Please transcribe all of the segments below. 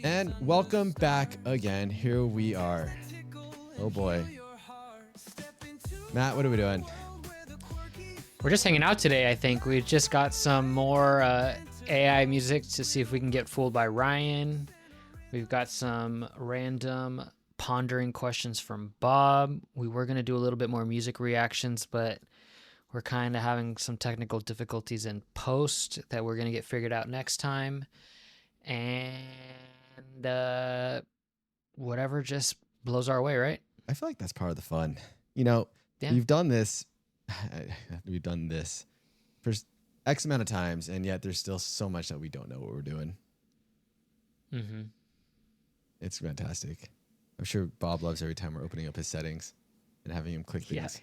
And welcome back again. Here we are. Oh boy. Matt, what are we doing? We're just hanging out today, I think. We just got some more AI music to see if we can get fooled by Ryan. We've got some random pondering questions from Bob. We were going to do a little bit more music reactions, but we're kind of having some technical difficulties in post that we're going to get figured out next time. And whatever just blows our way, right? I feel like that's part of the fun. You know, Yeah. we've done this. We've done this for X amount of times, and yet there's still so much that we don't know what we're doing. Mm-hmm. It's fantastic. I'm sure Bob loves every time we're opening up his settings and having him click things. Yeah.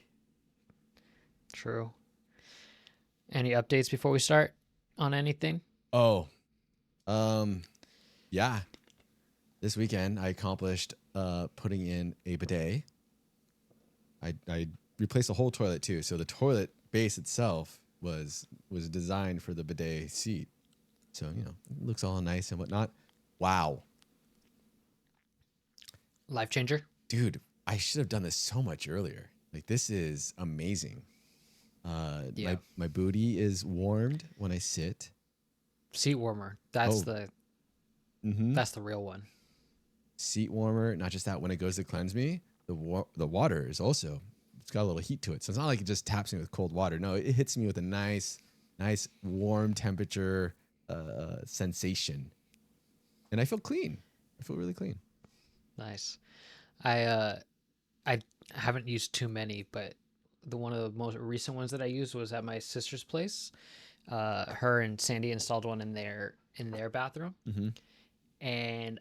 True. Any updates before we start on anything? Oh, yeah. This weekend I accomplished putting in a bidet. I replaced the whole toilet too. So the toilet base itself was designed for the bidet seat. So, you know, it looks all nice and whatnot. Wow. Life changer? Dude, I should have done this so much earlier. Like, this is amazing. Yeah. My booty is warmed when I sit. Seat warmer. That's Mm-hmm. that's the real one. Seat warmer. Not just that, when it goes to cleanse me, the water is also, it's got a little heat to it. So it's not like it just taps me with cold water. No, it hits me with a nice warm temperature sensation. And I feel clean. I feel really clean. Nice. I haven't used too many, but one of the most recent ones that I used was at my sister's place. Her and Sandy installed one in their bathroom. Mm-hmm. And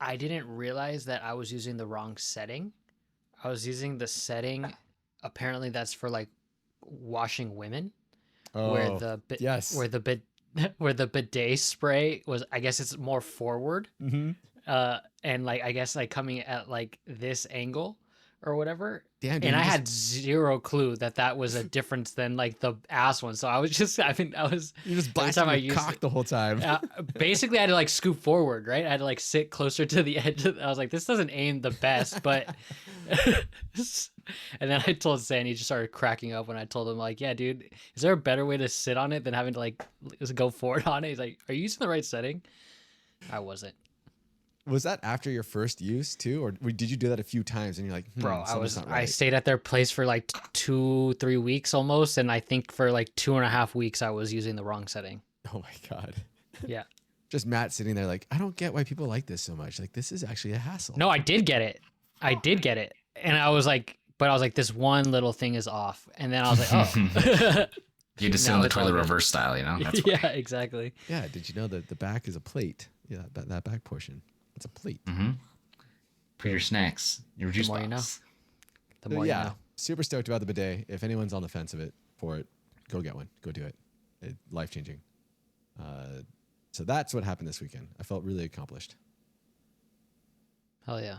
I didn't realize that I was using the wrong setting. I was using the setting apparently that's for like washing women, where the yes. where the bidet spray was, I guess it's more forward. Mm-hmm. And like I guess like coming at like this angle or whatever. Damn, dude, and I had zero clue that was a difference than like the ass one. So I was just, I mean, I was, you just blasting your cock the whole time. basically I had to like scoop forward, right? I had to like sit closer to the edge. I was like, this doesn't aim the best, but, and then I told Sandy, he just started cracking up when I told him like, yeah, dude, is there a better way to sit on it than having to like just go forward on it? He's like, are you using the right setting? I wasn't. Was that after your first use too, or did you do that a few times and you're like, bro, not right? I stayed at their place for like 2-3 weeks almost, and I think for like 2.5 weeks I was using the wrong setting. Oh my god. Yeah. Just Matt sitting there like, I don't get why people like this so much. Like, this is actually a hassle. No, I did get it. And I was like, this one little thing is off. And then I was like, oh. You just sit on the toilet reverse style, you know? That's yeah, exactly. Yeah. Did you know that the back is a plate? Yeah, that back portion. It's a plate. Mm-hmm. For your snacks, your juice box. You know. The more you know. Super stoked about the bidet. If anyone's on the fence for it, go get one. Go do it. Life changing. So that's what happened this weekend. I felt really accomplished. Hell yeah.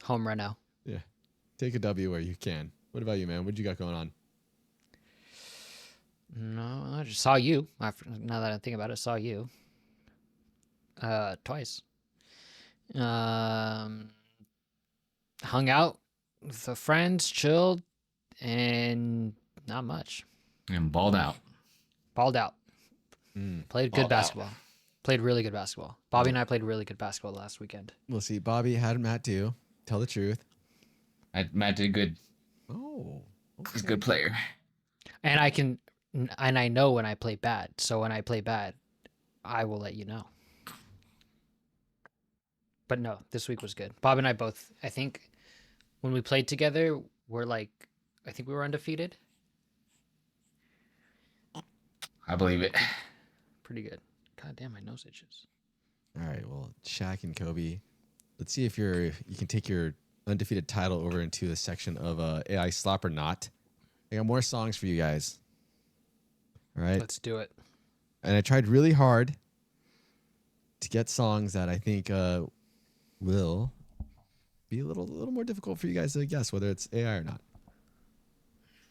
Home right now. Yeah. Take a W where you can. What about you, man? What you got going on? No, I just saw you. Now that I think about it, saw you. Twice. Hung out with the friends, chilled, and not much. And balled out. Played good basketball. Played really good basketball. Bobby and I played really good basketball last weekend. We'll see. Bobby had Matt do. Tell the truth. Matt did good. Oh. Okay. He's a good player. And I know when I play bad. So when I play bad, I will let you know. But no, this week was good. Bob and I both, I think when we played together, I think we were undefeated. I believe it. Pretty good. God damn, my nose itches. All right. Well, Shaq and Kobe, let's see if you can take your undefeated title over into the section of AI Slap or Not. I got more songs for you guys. All right. Let's do it. And I tried really hard to get songs that I think will be a little more difficult for you guys to guess whether it's AI or not.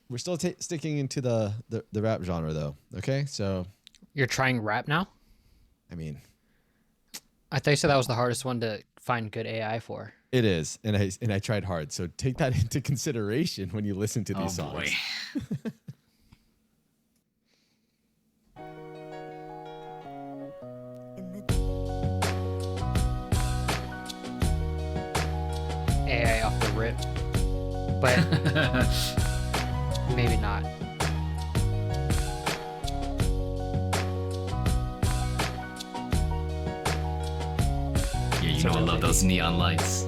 We're still sticking into the rap genre though. Okay, so you're trying rap now. I mean, I thought you said that was the hardest one to find good AI for. It is, and I tried hard. So take that into consideration when you listen to these Oh boy. songs. AI off the rip, but maybe not. Yeah, you know I love those neon lights.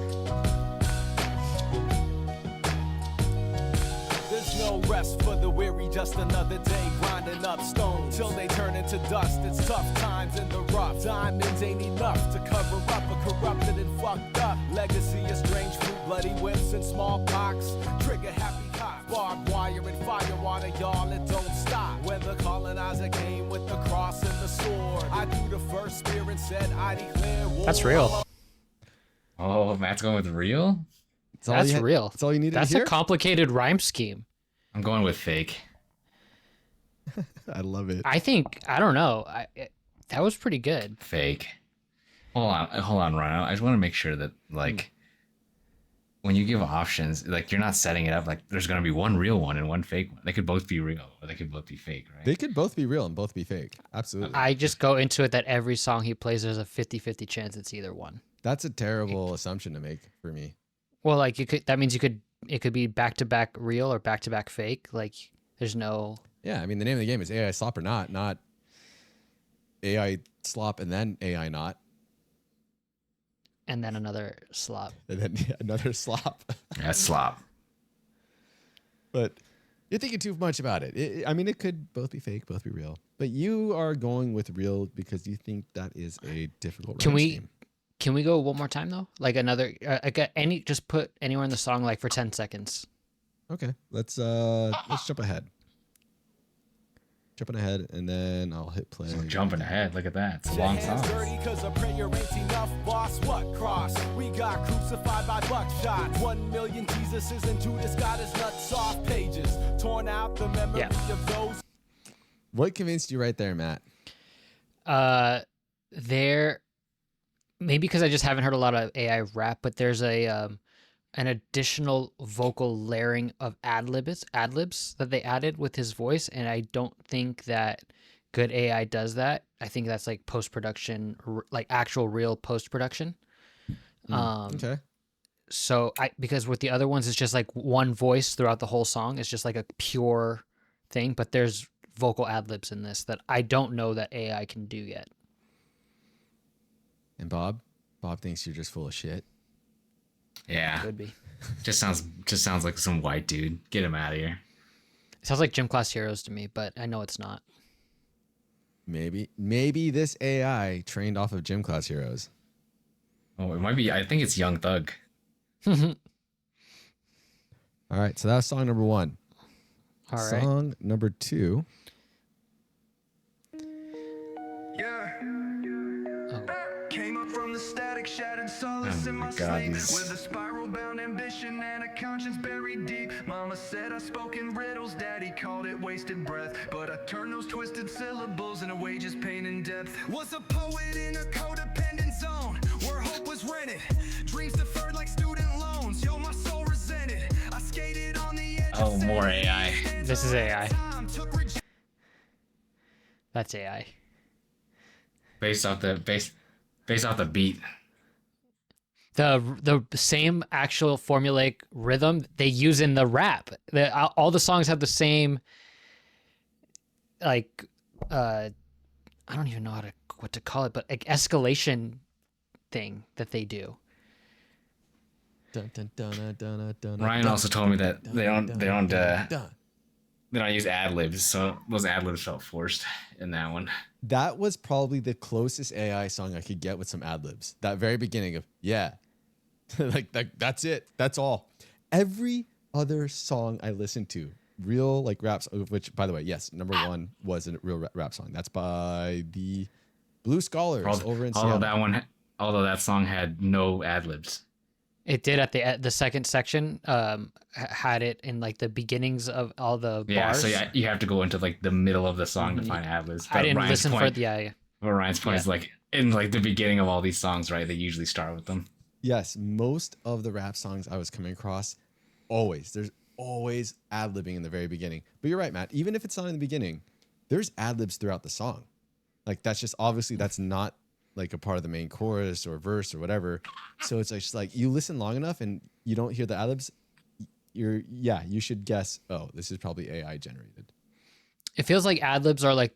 There's no rest for the weary, just another day grinding up stones till they turn into dust. It's tough times in the rough. Diamonds ain't enough to cover up a corrupted and fucked up legacy of strange fruit, bloody whips and smallpox. Trigger happy cops, barbed wire and fire water, y'all. It don't stop. When the colonizer came with the cross and the sword, I threw the first spear and said I declare war. That's real. Oh, Matt's going with real? That's real. That's all you needed That's to hear? a complicated rhyme scheme. I'm going with fake. I love it. I think, I don't know. That was pretty good. Fake. Hold on, Ryan. I just want to make sure that like when you give options, like you're not setting it up like there's gonna be one real one and one fake one. They could both be real or they could both be fake, right? They could both be real and both be fake. Absolutely. I just go into it that every song he plays, there's a 50-50 chance it's either one. That's a terrible assumption to make for me. Well, like that means it could be back-to-back real or back-to-back fake. Like there's no... Yeah, I mean, the name of the game is AI slop or not AI slop and then AI not. And then another slop. And then another slop. That's slop. But you're thinking too much about it. I mean, it could both be fake, both be real. But you are going with real because you think that is a difficult rhyme scheme. Can we go one more time though? Like another, just put anywhere in the song like for 10 seconds. Okay, let's jump ahead. Jumping ahead, and then I'll hit play. So jumping ahead, look at that. It's a long song. Dirty cause a prayer ain't enough, boss. What cross? We got crucified by buckshot. 1 million Jesuses and Judas got his nuts off pages. Torn out the memory of those. What convinced you right there, Matt? Maybe because I just haven't heard a lot of AI rap, but there's an additional vocal layering of ad-libs that they added with his voice, and I don't think that good AI does that. I think that's like post-production, like actual real post-production. Okay. So because with the other ones, it's just like one voice throughout the whole song. It's just like a pure thing, but there's vocal ad-libs in this that I don't know that AI can do yet. And Bob thinks you're just full of shit. Yeah. Could be. Just sounds like some white dude. Get him out of here. It sounds like Gym Class Heroes to me, but I know it's not. Maybe this AI trained off of Gym Class Heroes. Oh, it might be. I think it's Young Thug. All right, so that's song number 1. All right. Song number 2. Came up from the static, shattered solace Oh in my my God, sleep. these- With a spiral bound ambition and a conscience buried deep. Mama said I spoke in riddles, daddy called it wasted breath. But I turned those twisted syllables into wages, pain, and depth. Was a poet in a codependent zone where hope was rented. Dreams deferred like student loans. Yo, my soul resented. I skated on the edge. Oh, more AI. This is AI. That's AI. Based off the beat. The same actual formulaic rhythm they use in the rap. All the songs have the same, like, I don't even know what to call it, but like escalation thing that they do. Ryan also told me that they don't use ad libs, so those ad libs felt forced in that one. That was probably the closest AI song I could get with some ad libs. That very beginning of that's it. That's all. Every other song I listened to, real like raps, which by the way, yes, number 1 was a real rap song. That's by the Blue Scholars over in Seattle. Although that song had no ad libs. It did at the second section. Had it in like the beginnings of all the bars. So you have to go into like the middle of the song to find ad libs. I didn't listen for the But Ryan's point is like in like the beginning of all these songs, right? They usually start with them. Yes, most of the rap songs I was coming across, there's always ad-libbing in the very beginning. But you're right, Matt. Even if it's not in the beginning, there's ad-libs throughout the song. Like that's just obviously that's not like a part of the main chorus or verse or whatever. So it's just like you listen long enough and you don't hear the ad-libs, you should guess, oh, this is probably AI generated. It feels like ad libs are like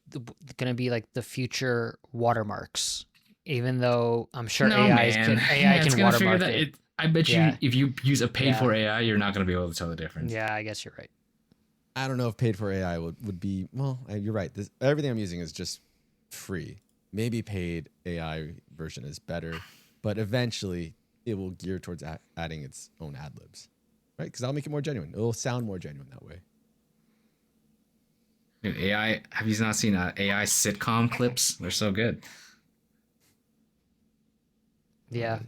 going to be like the future watermarks, even though I'm sure No, AI man. AI It's can gonna figure watermark that it. I bet Yeah. you if you use a paid Yeah. for AI, you're not gonna be able to tell the difference. Yeah, I guess you're right. I don't know if paid for AI would be, well, you're right. Everything I'm using is just free. Maybe paid AI version is better, but eventually it will gear towards adding its own ad libs, right? Because that'll make it more genuine. It'll sound more genuine that way. Dude, AI. Have you not seen AI sitcom clips? They're so good. Yeah.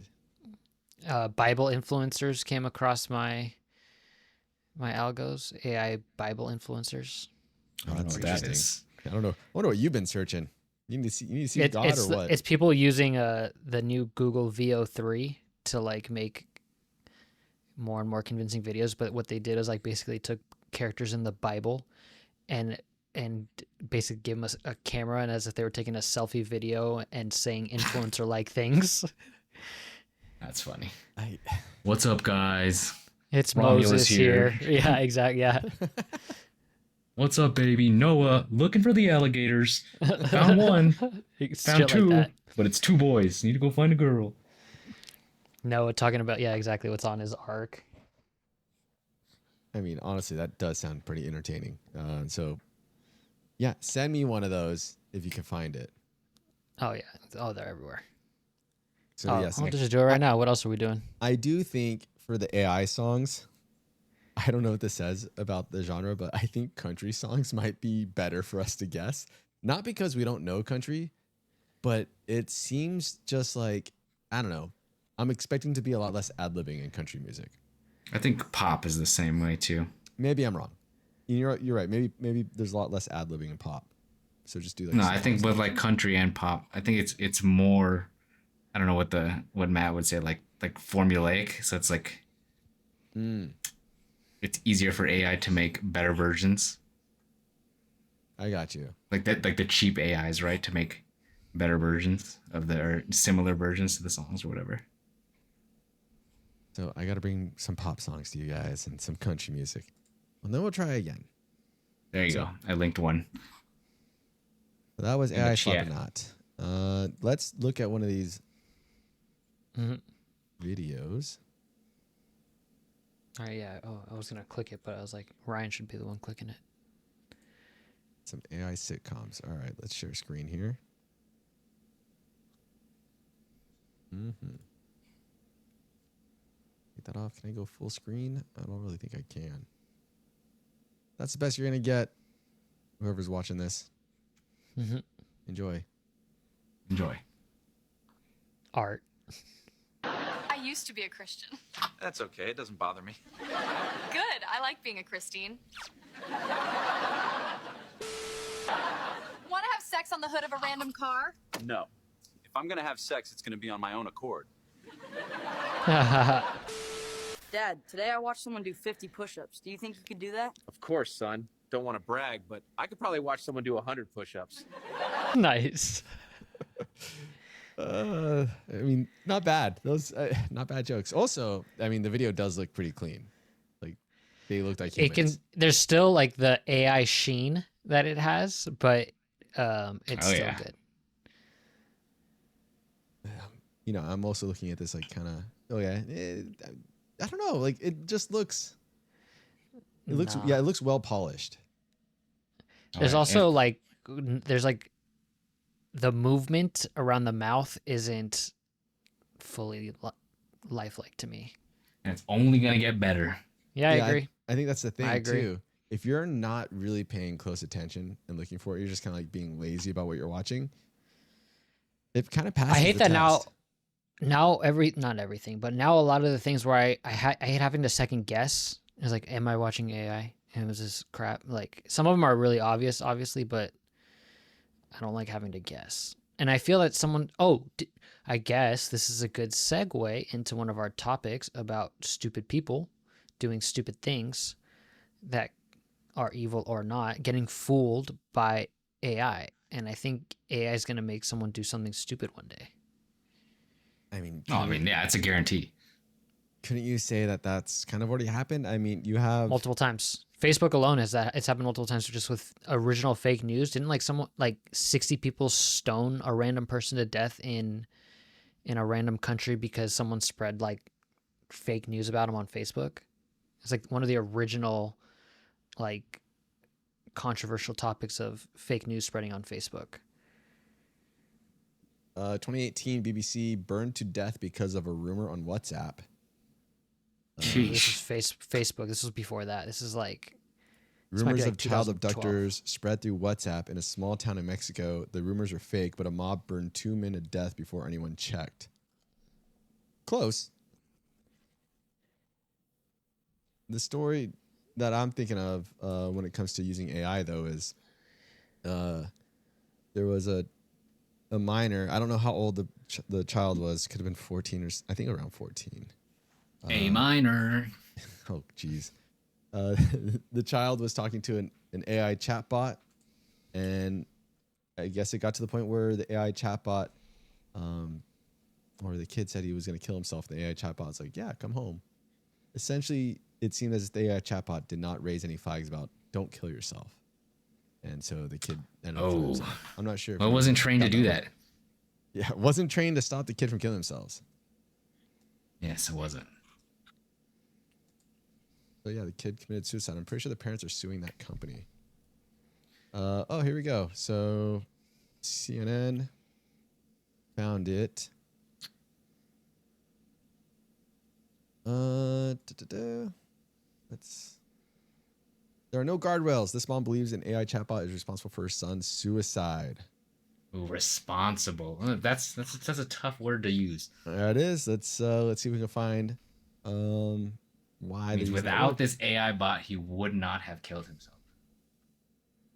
Bible influencers came across my algos. AI Bible influencers. I don't know what that is. I don't know. I wonder what you've been searching. You need to see God or what? It's people using the new Google VO3 to like make more and more convincing videos. But what they did is like basically took characters in the Bible and basically gave them a camera and as if they were taking a selfie video and saying influencer like things. That's funny. I, What's up, guys? It's Romulus Moses here. here. Yeah, exactly. Yeah. What's up, baby? Noah, looking for the alligators. Found one. Found Shit two. like that. But it's two boys. Need to go find a girl. Noah talking about, yeah, exactly what's on his ark. I mean, honestly, that does sound pretty entertaining. So, yeah, send me one of those if you can find it. Oh, yeah. Oh, they're everywhere. So, yes, I'll just do it right now. What else are we doing? I do think for the AI songs, I don't know what this says about the genre, but I think country songs might be better for us to guess. Not because we don't know country, but it seems just like, I don't know. I'm expecting to be a lot less ad-libbing in country music. I think pop is the same way too. Maybe I'm wrong. You're right. Maybe there's a lot less ad-libbing in pop. So just do like No, I think with like country and pop, I think it's more. I don't know what Matt would say, like formulaic. So it's like it's easier for AI to make better versions. I got you. Like that, like the cheap AIs, right? To make better versions of or similar versions to the songs or whatever. So I got to bring some pop songs to you guys and some country music. Well, then we'll try again. There you go. I linked one. So that was In the AI chat. Slapinot. Let's look at one of these Mhm. videos. All right, yeah. Oh, I was going to click it, but I was like, Ryan should be the one clicking it. Some AI sitcoms. All right, let's share screen here. Get that off. Can I go full screen? I don't really think I can. That's the best you're going to get. Whoever's watching this. Mhm. Enjoy. Enjoy. Art. I used to be a Christian. That's okay. It doesn't bother me. Good. I like being a Christine. Want to have sex on the hood of a random car? No. If I'm gonna have sex, it's gonna be on my own accord. Dad, today I watched someone do 50 push-ups. Do you think you could do that? Of course, son. Don't want to brag, but I could probably watch someone do 100 push-ups. Nice. I mean, not bad. Those not bad jokes. Also, I mean, the video does look pretty clean. Like they looked like It humans. can. There's still like the AI sheen that it has, but it's Oh, still yeah. good. You know, I'm also looking at this like kind of. Oh yeah, I don't know. Like it just looks. It looks Nah. yeah, it looks well polished. There's Alright, also like there's like the movement around the mouth isn't fully lifelike to me. and it's only gonna get better. Yeah, I agree. I think that's the thing I agree. too. If you're not really paying close attention and looking for it, you're just kind of like being lazy about what you're watching. It kind of passes. I hate the that now. test. Now not everything, but now a lot of the things where I hate having to second guess. It's like, am I watching AI? And it was this crap. Like some of them are really obvious, obviously, but I don't like having to guess. And I feel that someone, I guess this is a good segue into one of our topics about stupid people doing stupid things that are evil or not, getting fooled by AI. And I think AI is going to make someone do something stupid one day. I mean, yeah, it's a guarantee. couldn't you say that that's kind of already happened? I mean, you have Multiple times. Facebook alone has that. It's happened multiple times just with original fake news. Didn't like 60 people stone a random person to death in a random country because someone spread like fake news about him on Facebook? It's like one of the original like controversial topics of fake news spreading on Facebook. 2018 BBC burned to death because of a rumor on WhatsApp. This is Facebook. This was before that. This is like Rumors like of child 2012. abductors spread through WhatsApp in a small town in Mexico. The rumors are fake, but a mob burned 2 men to death before anyone checked. Close. The story that I'm thinking of when it comes to using AI, though, is there was a minor. I don't know how old the child was. Could have been 14 or I think around 14. A minor. Oh, geez. The child was talking to an AI chatbot, and I guess it got to the point where the AI chatbot, or the kid said he was going to kill himself. The AI chatbot was like, yeah, come home. Essentially, it seemed as if the AI chatbot did not raise any flags about don't kill yourself. And so the kid ended up killing himself. I'm not sure. Well, it wasn't trained to do that. Yeah, it wasn't trained to stop the kid from killing themselves. Yes, it wasn't. So yeah, the kid committed suicide. I'm pretty sure the parents are suing that company. Oh, here we go. So CNN found it. There are no guardrails. This mom believes an AI chatbot is responsible for her son's suicide. Ooh, responsible. That's a tough word to use. There it is. Let's see if we can find why. Without this AI bot, he would not have killed himself.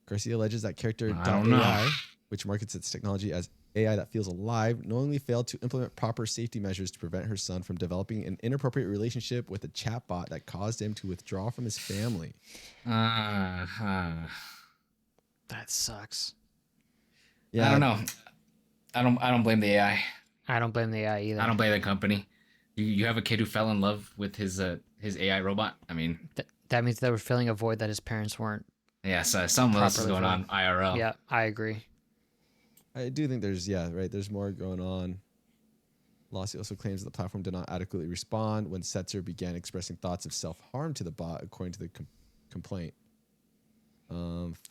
Garcia alleges that character I don't know. AI, which markets its technology as AI that feels alive, knowingly failed to implement proper safety measures to prevent her son from developing an inappropriate relationship with a chatbot that caused him to withdraw from his family. That sucks. Yeah, I don't know. I don't blame the AI. I don't blame the AI either. I don't blame the company. You have a kid who fell in love with his AI robot. I mean, that means they were filling a void that his parents weren't. Yeah, so some of this is going on IRL. Yeah, I agree. I do think there's more going on. Lawsuit also claims that the platform did not adequately respond when Setzer began expressing thoughts of self-harm to the bot, according to the complaint.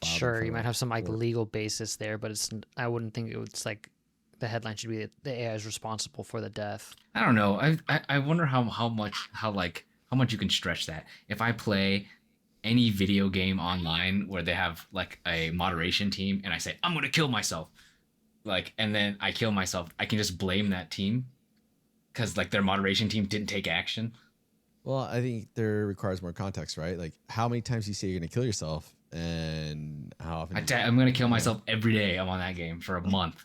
Sure, you might have some like legal basis there, but I wouldn't think it's like the headline should be that the AI is responsible for the death. I don't know. I wonder how much you can stretch that. If I play any video game online where they have like a moderation team and I say I'm gonna kill myself, like, and then I kill myself, I can just blame that team because like their moderation team didn't take action. Well, I think there requires more context, right? Like how many times you say you're gonna kill yourself and how often I'm gonna kill myself every day I'm on that game for a month.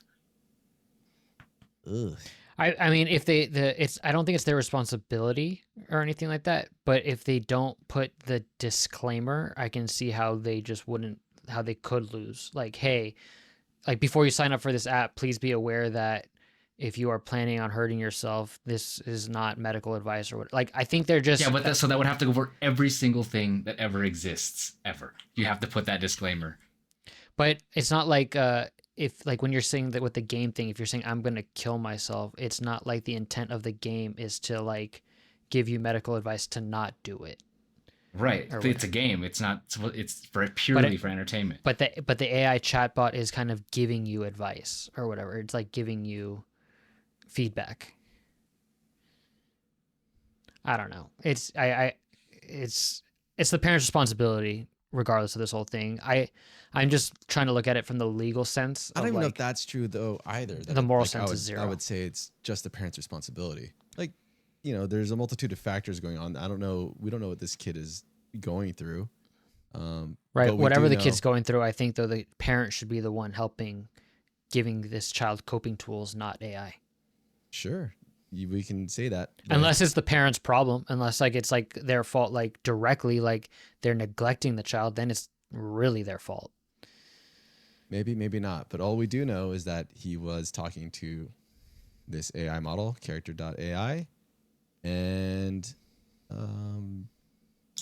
Ugh. I mean, if I don't think it's their responsibility or anything like that, but if they don't put the disclaimer, I can see how they could lose. Like, hey, like before you sign up for this app, please be aware that if you are planning on hurting yourself, this is not medical advice or what. Like, I think they're just so that would have to go for every single thing that ever exists ever. You have to put that disclaimer. But it's not like if like when you're saying that with the game thing, if you're saying I'm gonna kill myself, it's not like the intent of the game is to like give you medical advice to not do it. Right. It's a game. It's not. It's purely for entertainment. But the AI chatbot is kind of giving you advice or whatever. It's like giving you feedback. I don't know. It's the parent's responsibility regardless of this whole thing. I'm just trying to look at it from the legal sense. I don't even know if that's true though either. The moral sense is zero. I would say it's just the parent's responsibility. Like, there's a multitude of factors going on. I don't know. We don't know what this kid is going through. Right. Whatever the kid's going through, I think though the parent should be the one helping giving this child coping tools, not AI. Sure, we can say that. But Unless it's the parent's problem, unless like it's like their fault, like directly, like they're neglecting the child, then it's really their fault. maybe, maybe not. But all we do know is that he was talking to this AI model, character.ai, and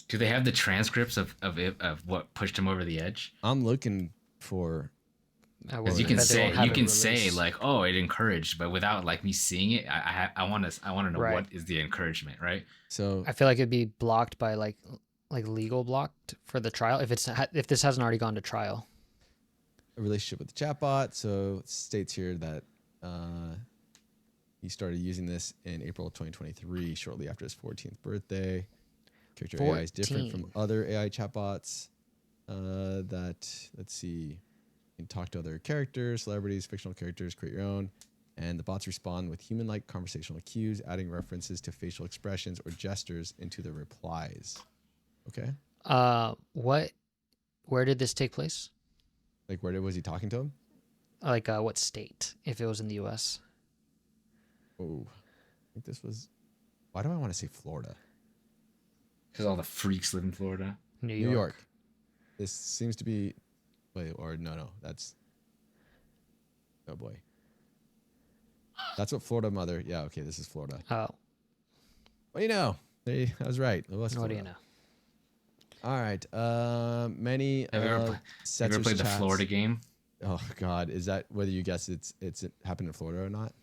Do they have the transcripts of what pushed him over the edge? I'm looking for. Because you can say like, oh, it encouraged, but without like me seeing it, I want to know Right. what is the encouragement, right? So I feel like it'd be blocked by like legal blocked for the trial if this hasn't already gone to trial. a relationship with the chatbot. So it states here that he started using this in April of 2023, shortly after his 14th birthday. Character AI is different from 14. other AI chatbots. Let's see, you can talk to other characters, celebrities, fictional characters, create your own. And the bots respond with human-like conversational cues, adding references to facial expressions or gestures into the replies. Okay. Where did this take place? Like, was he talking to him? Like what state? If it was in the U.S. Oh, I think this was. Why do I want to say Florida? Because all the freaks live in Florida. New New York. York. This seems to be. Wait, or no, that's. Oh boy. That's what Florida mother. Yeah, okay, this is Florida. Oh, Well, you know, I was right. It was what do you Florida. know? All right. Many Have you ever Setzer's played the chats- Florida game? Oh God, is that whether you guess it happened in Florida or not?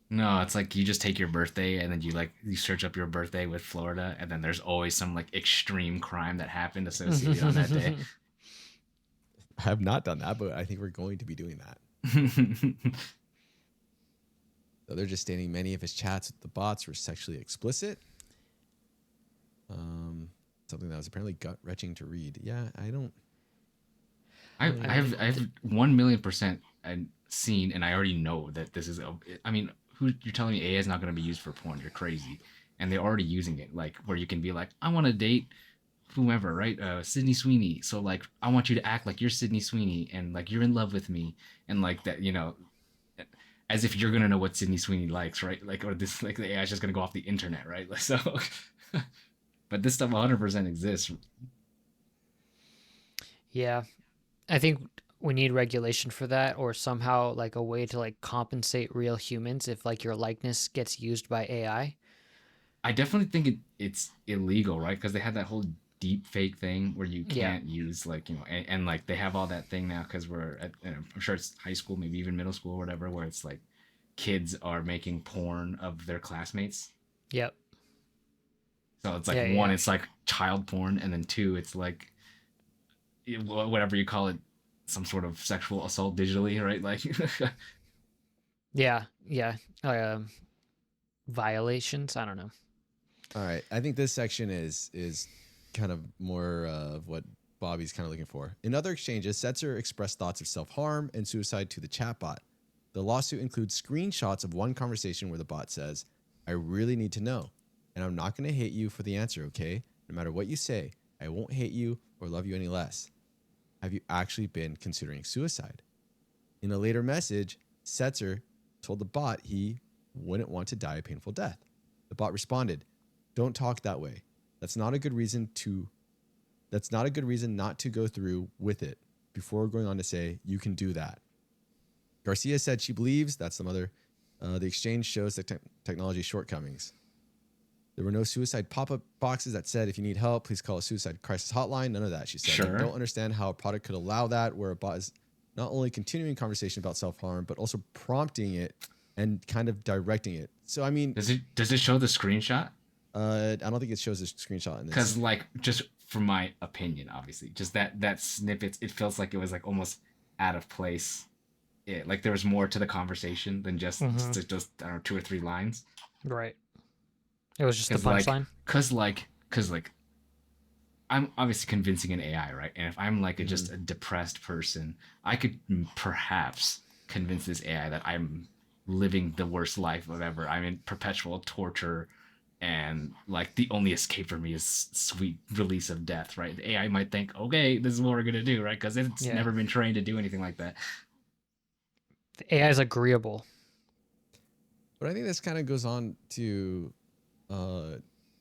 No, it's like you just take your birthday and then you search up your birthday with Florida, and then there's always some like extreme crime that happened associated on that day. I have not done that, but I think we're going to be doing that. So they're just stating many of his chats with the bots were sexually explicit. Something that was apparently gut-wrenching to read. Yeah, I don't. I've 1,000,000% seen, and I already know that this is. I mean, you're telling me AI is not going to be used for porn? You're crazy. And they're already using it, like where you can be like, I want to date whomever, right? Sydney Sweeney. So like, I want you to act like you're Sydney Sweeney, and like you're in love with me, and like that, as if you're gonna know what Sydney Sweeney likes, right? Like, or this, like the AI is just gonna go off the internet, right? Like, so, but this stuff 100% exists. Yeah, I think we need regulation for that, or somehow like a way to like compensate real humans if like your likeness gets used by AI. I definitely think it's illegal, right? Because they had that whole deep fake thing where you can't use like, and like they have all that thing now because we're at, I'm sure it's high school, maybe even middle school or whatever, where it's like kids are making porn of their classmates. Yep. So it's like it's like child porn, and then two, it's like whatever you call it, some sort of sexual assault digitally, right? Like, Yeah. Violations. I don't know. All right, I think this section is kind of more of what Bobby's kind of looking for. In other exchanges, Setzer expressed thoughts of self-harm and suicide to the chatbot. The lawsuit includes screenshots of one conversation where the bot says, "I really need to know, and I'm not going to hate you for the answer, okay? No matter what you say, I won't hate you or love you any less. Have you actually been considering suicide?" In a later message, Setzer told the bot he wouldn't want to die a painful death. The bot responded, "Don't talk that way. That's not a good reason not to go through with it," before going on to say, "You can do that." Garcia said she believes, that's the mother, the exchange shows the technology shortcomings. There were no suicide pop-up boxes that said, "If you need help, please call a suicide crisis hotline." None of that, she said. Sure. I don't understand how a product could allow that, where a bot is not only continuing conversation about self-harm, but also prompting it and kind of directing it. So, I mean... Does it show the screenshot? I don't think it shows a screenshot in this. Because like, just from my opinion, obviously, just that snippet, it feels like it was like almost out of place. Like there was more to the conversation than just I don't know, 2 or 3 lines. Right. It was just the punchline. Cause like I'm obviously convincing an AI, right? And if I'm like just a depressed person, I could perhaps convince this AI that I'm living the worst life of ever. I'm in perpetual torture, and like the only escape for me is sweet release of death, right? The AI might think, okay, this is what we're gonna do, right? Because it's never been trained to do anything like that. The AI is agreeable. But I think this kind of goes on to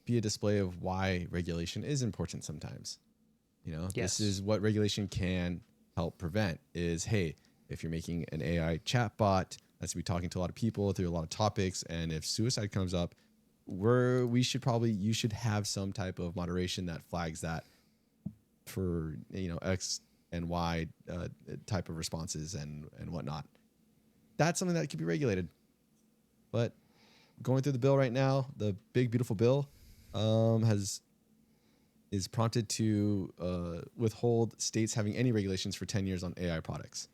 be a display of why regulation is important sometimes. You know, Yes. this is what regulation can help prevent is, hey, if you're making an AI chatbot that's be talking to a lot of people through a lot of topics, and if suicide comes up, you should have some type of moderation that flags that for, X and Y type of responses and whatnot. That's something that could be regulated. But going through the bill right now, the big beautiful bill is prompted to withhold states having any regulations for 10 years on AI products.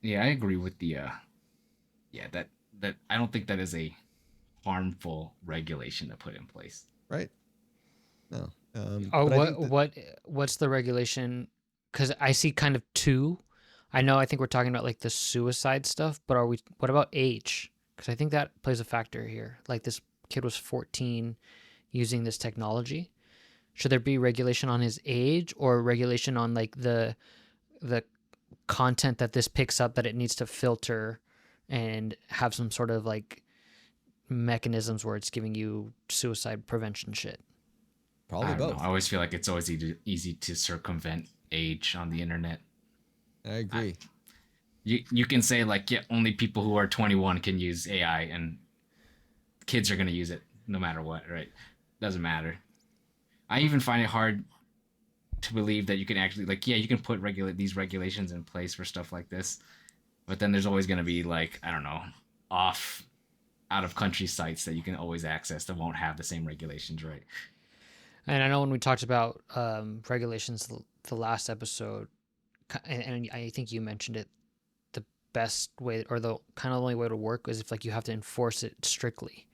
Yeah, I agree with the that I don't think that is a harmful regulation to put in place. Right? No. Oh, but I think that- what's the regulation? Because I see kind of two. I think we're talking about like the suicide stuff, but what about age? Because I think that plays a factor here. Like this kid was 14 using this technology. Should there be regulation on his age, or regulation on like the content that this picks up, that it needs to filter and have some sort of like mechanisms where it's giving you suicide prevention shit? Probably I don't both. know. I always feel like it's always easy to circumvent age on the internet. I agree. You can say like, yeah, only people who are 21 can use AI, and kids are gonna use it no matter what, right? Doesn't matter. I even find it hard to believe that you can actually you can put these regulations in place for stuff like this, but then there's always gonna be like, I don't know, out of country sites that you can always access that won't have the same regulations, right? And I know when we talked about regulations the last episode, and I think you mentioned it, the best way, or the kind of only way to work, is if like you have to enforce it strictly.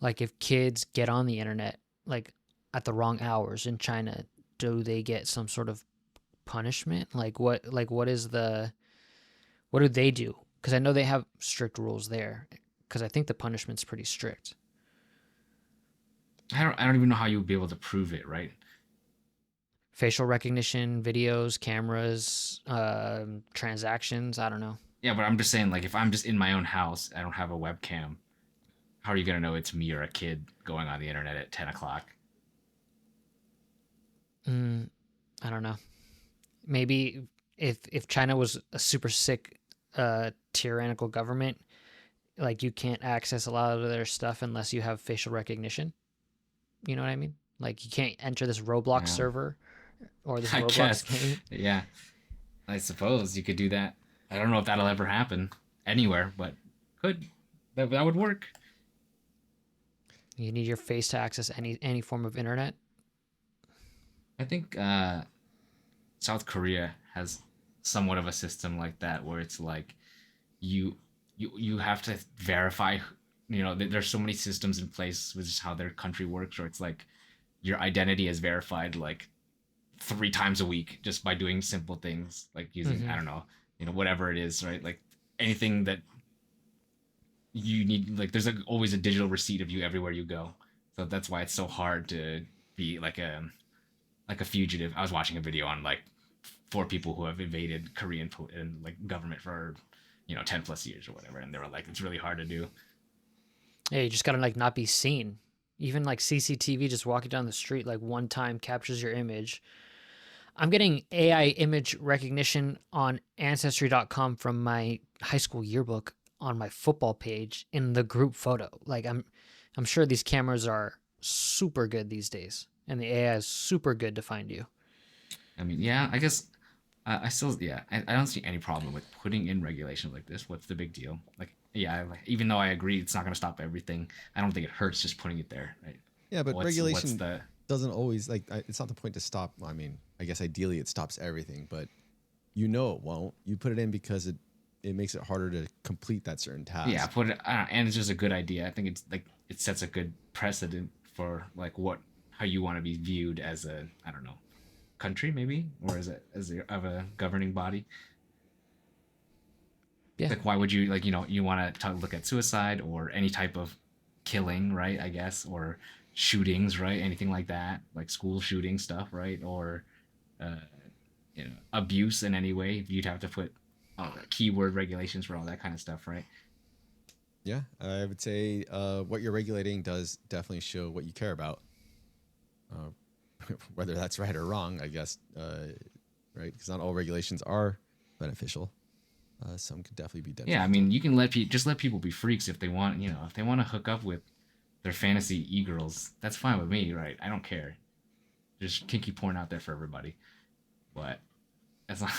Like if kids get on the internet like at the wrong hours in China, do they get some sort of punishment? What do they do? Because I know they have strict rules there. Because I think the punishment's pretty strict. I don't even know how you would be able to prove it, right? Facial recognition, videos, cameras, transactions. I don't know. Yeah, but I'm just saying, like, if I'm just in my own house, I don't have a webcam, how are you gonna know it's me or a kid going on the internet at 10 o'clock? I don't know. Maybe if China was a super sick, tyrannical government, like you can't access a lot of their stuff unless you have facial recognition. You know what I mean? Like you can't enter this Roblox server or this I Roblox guess. game. Yeah, I suppose you could do that. I don't know if that'll ever happen anywhere, but that would work. You need your face to access any form of internet. I think South Korea has somewhat of a system like that, where it's like you have to verify. There's so many systems in place with just how their country works, where it's like your identity is verified like 3 times a week just by doing simple things like using I don't know, whatever it is, right? Like anything that you need, like there's always a digital receipt of you everywhere you go. So that's why it's so hard to be like a fugitive. I was watching a video on like 4 people who have evaded Korean and like government for 10 plus years or whatever, and they were like, it's really hard to do. Yeah, you just gotta like not be seen. Even like CCTV, just walking down the street, like one time captures your image. I'm getting AI image recognition on Ancestry.com from my high school yearbook on my football page in the group photo. Like I'm sure these cameras are super good these days, and the AI is super good to find you. I mean, yeah, I guess I still, yeah, I don't see any problem with putting in regulation like this. What's the big deal? Like, yeah, even though I agree it's not going to stop everything, I don't think it hurts just putting it there, right? Yeah, but regulation doesn't always, it's not the point to stop. I mean, I guess ideally it stops everything, but it won't. You put it in because it makes it harder to complete that certain task. Yeah, and it's just a good idea. I think it's like it sets a good precedent for like how you want to be viewed as a, I don't know, country maybe, or as a governing body. Yeah. Like why would you you want to look at suicide or any type of killing, right? I guess, or shootings, right? Anything like that, like school shooting stuff, right? Or abuse in any way. You'd have to put keyword regulations for all that kind of stuff, right? Yeah, I would say what you're regulating does definitely show what you care about. Whether that's right or wrong, I guess, right? Because not all regulations are beneficial. Some could definitely be detrimental. Yeah, I mean, you can just let people be freaks if they want. If they want to hook up with their fantasy e-girls, that's fine with me, right? I don't care. There's kinky porn out there for everybody, but as long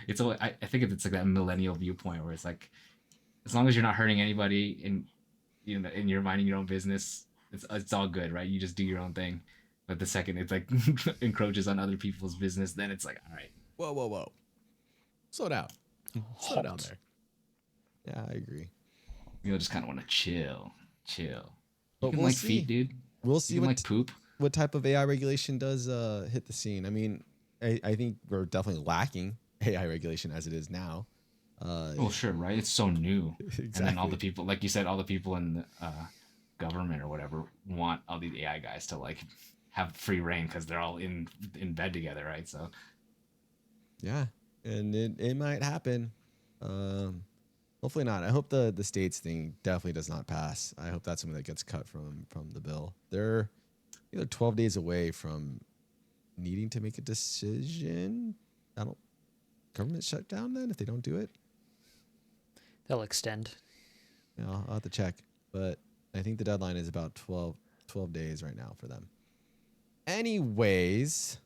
it's always, I think it's like that millennial viewpoint where it's like, as long as you're not hurting anybody and and you're minding your own business, it's all good, right? You just do your own thing. But the second it's like encroaches on other people's business, then it's like, all right. Whoa. Slow down. Slow down there. Yeah, I agree. You'll just kind of want to chill. But You can we'll like see. feet, dude. We'll see You can what like poop. what type of AI regulation does hit the scene. I mean, I think we're definitely lacking AI regulation as it is now. Well, sure, right? It's so new. Exactly. And then all the people, like you said, all the people in the government or whatever want all these AI guys to like have free reign because they're all in bed together, right? So Yeah, and it might happen. Hopefully not. I hope the states thing definitely does not pass. I hope that's something that gets cut from the bill. They're 12 days away from needing to make a decision. Government shut down then if they don't do it. They'll extend. Yeah, I'll have to check, but I think the deadline is about 12 days right now for them. Anyways,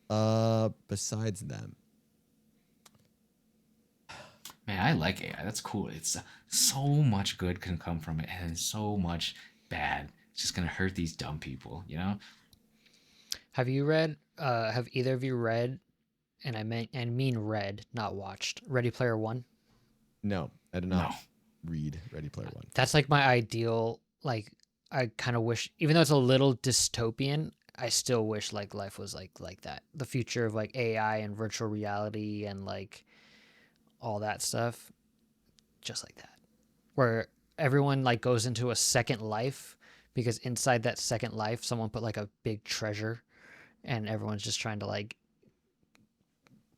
besides them, man, I like AI. That's cool. It's so much good can come from it, and so much bad. It's just gonna hurt these dumb people, Have you read? Have either of you read? And I mean read, not watched. Ready Player One. no, I did not read Ready Player One. That's like my ideal. Like, I kind of wish, even though it's a little dystopian, I still wish like life was like that. The future of like AI and virtual reality and like all that stuff, just like that, where everyone like goes into a second life because inside that second life, someone put like a big treasure, and everyone's just trying to like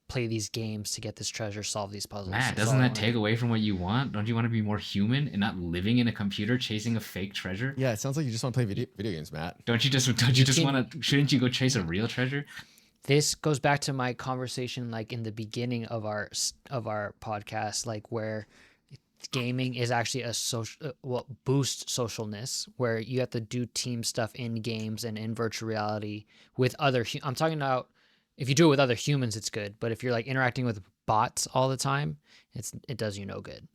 play these games to get this treasure, solve these puzzles. Matt, doesn't that take away from what you want? Don't you want to be more human and not living in a computer chasing a fake treasure? Yeah, it sounds like you just want to play video games, Matt. Don't you just want to? Shouldn't you go chase a real treasure? This goes back to my conversation like in the beginning of our podcast, like where gaming is actually a social boost socialness, where you have to do team stuff in games and in virtual reality with other I'm talking about if you do it with other humans, it's good. But if you're like interacting with bots all the time, it does you no good.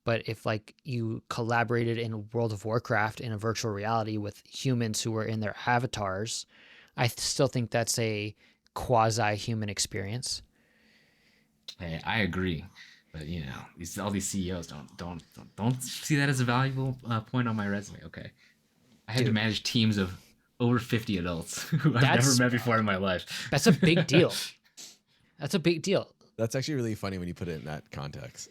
But if like you collaborated in World of Warcraft in a virtual reality with humans who were in their avatars, I still think that's a quasi-human experience. Hey, I agree, but all these CEOs don't see that as a valuable point on my resume. Okay, I had to manage teams of over 50 adults who I've never met before in my life. That's a big deal. That's a big deal. That's actually really funny when you put it in that context.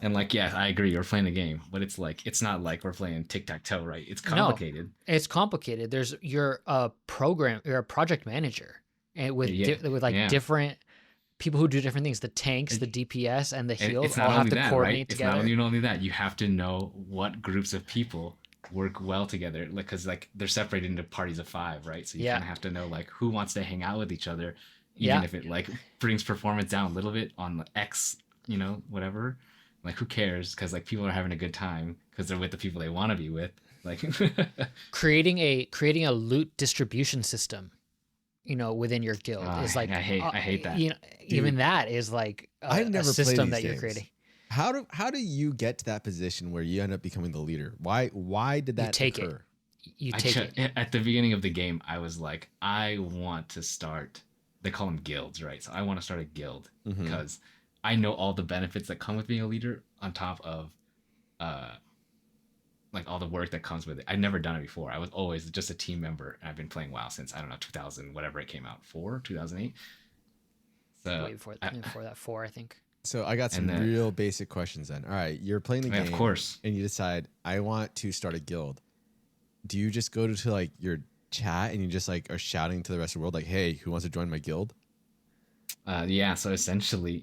And like, yeah, I agree. We're playing a game, but it's not like we're playing tic-tac-toe, right? It's complicated. No, it's complicated. You're a project manager, and with different people who do different things. The tanks, the DPS, and the heals all have to coordinate together. It's not only that. You have to know what groups of people work well together, because they're separated into parties of 5, right? So you kind of have to know like who wants to hang out with each other, even if it like brings performance down a little bit on X, whatever. Like who cares? Because like people are having a good time because they're with the people they want to be with. Like creating a loot distribution system, within your guild is like I hate that. Even that is like I've never a system played that these you're games. creating. How do you get to that position where you end up becoming the leader? Why did that occur? You take it. At the beginning of the game, I was like, I want to start. They call them guilds, right? So I want to start a guild because I know all the benefits that come with being a leader, on top of, like all the work that comes with it. I'd never done it before. I was always just a team member, and I've been playing WoW since 2000, whatever it came out, 2008. So way before that 4, I think. So I got some real basic questions then. All right, you're playing the game, of course, and you decide I want to start a guild. Do you just go to like your chat and you just like are shouting to the rest of the world like, "Hey, who wants to join my guild?" Yeah. So essentially,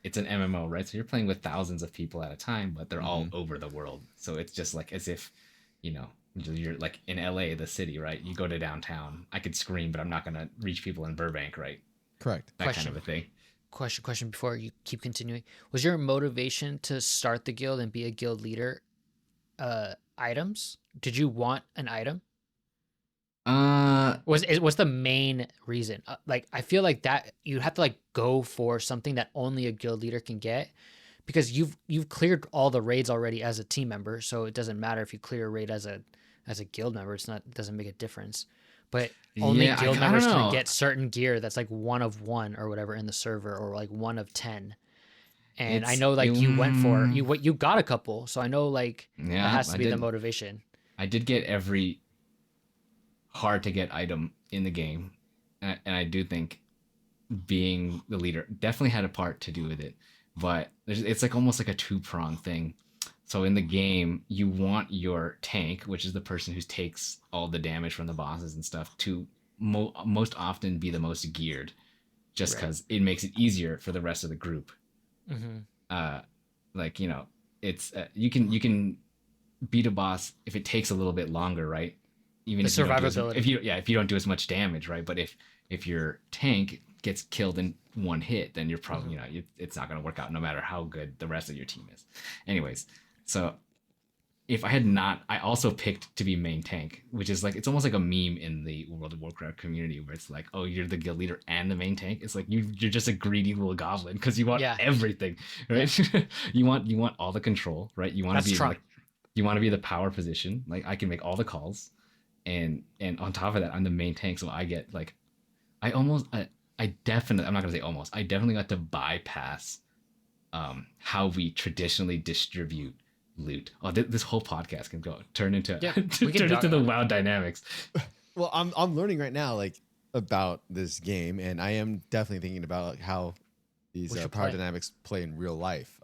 it's an MMO, right? So you're playing with thousands of people at a time, but they're all over the world. So it's just like as if, you know, you're like in LA, the city, right? You go to downtown. I could scream, but I'm not gonna reach people in Burbank, right? Correct. That kind of a thing. Question before you keep continuing. Was your motivation to start the guild and be a guild leader items? Did you want an item? Was the main reason? Like I feel like that you have to like go for something that only a guild leader can get, because you've cleared all the raids already as a team member, so it doesn't matter if you clear a raid as a guild member. It doesn't make a difference. But only guild members can get certain gear that's like 1 of 1 or whatever in the server, or like 1 of 10. And I know like you went for you got a couple, so I know like that has to be the motivation. I did get every hard to get item in the game, and I do think being the leader definitely had a part to do with it. But it's like almost like a two-pronged thing. So in the game, you want your tank, which is the person who takes all the damage from the bosses and stuff, to most often be the most geared, just because it makes it easier for the rest of the group. Like, you know, it's you can beat a boss if it takes a little bit longer, right? Even the survivability. If you don't do as much damage, right? But if your tank gets killed in one hit, then you're probably you know it's not going to work out no matter how good the rest of your team is. Anyways, so if I had not, I also picked to be main tank, which is like it's almost like a meme in the World of Warcraft community where it's like, oh, you're the guild leader and the main tank. It's like you're just a greedy little goblin because you want everything, right? you want all the control, right? You want to be like, you want to be the power position. Like I can make all the calls. And on top of that, I'm the main tank, so I get like, I definitely, I'm not gonna say almost, I definitely got to bypass how we traditionally distribute loot. Oh, this whole podcast can turn into the WoW dynamics. Well, I'm learning right now like about this game, and I am definitely thinking about like, how these power dynamics play in real life.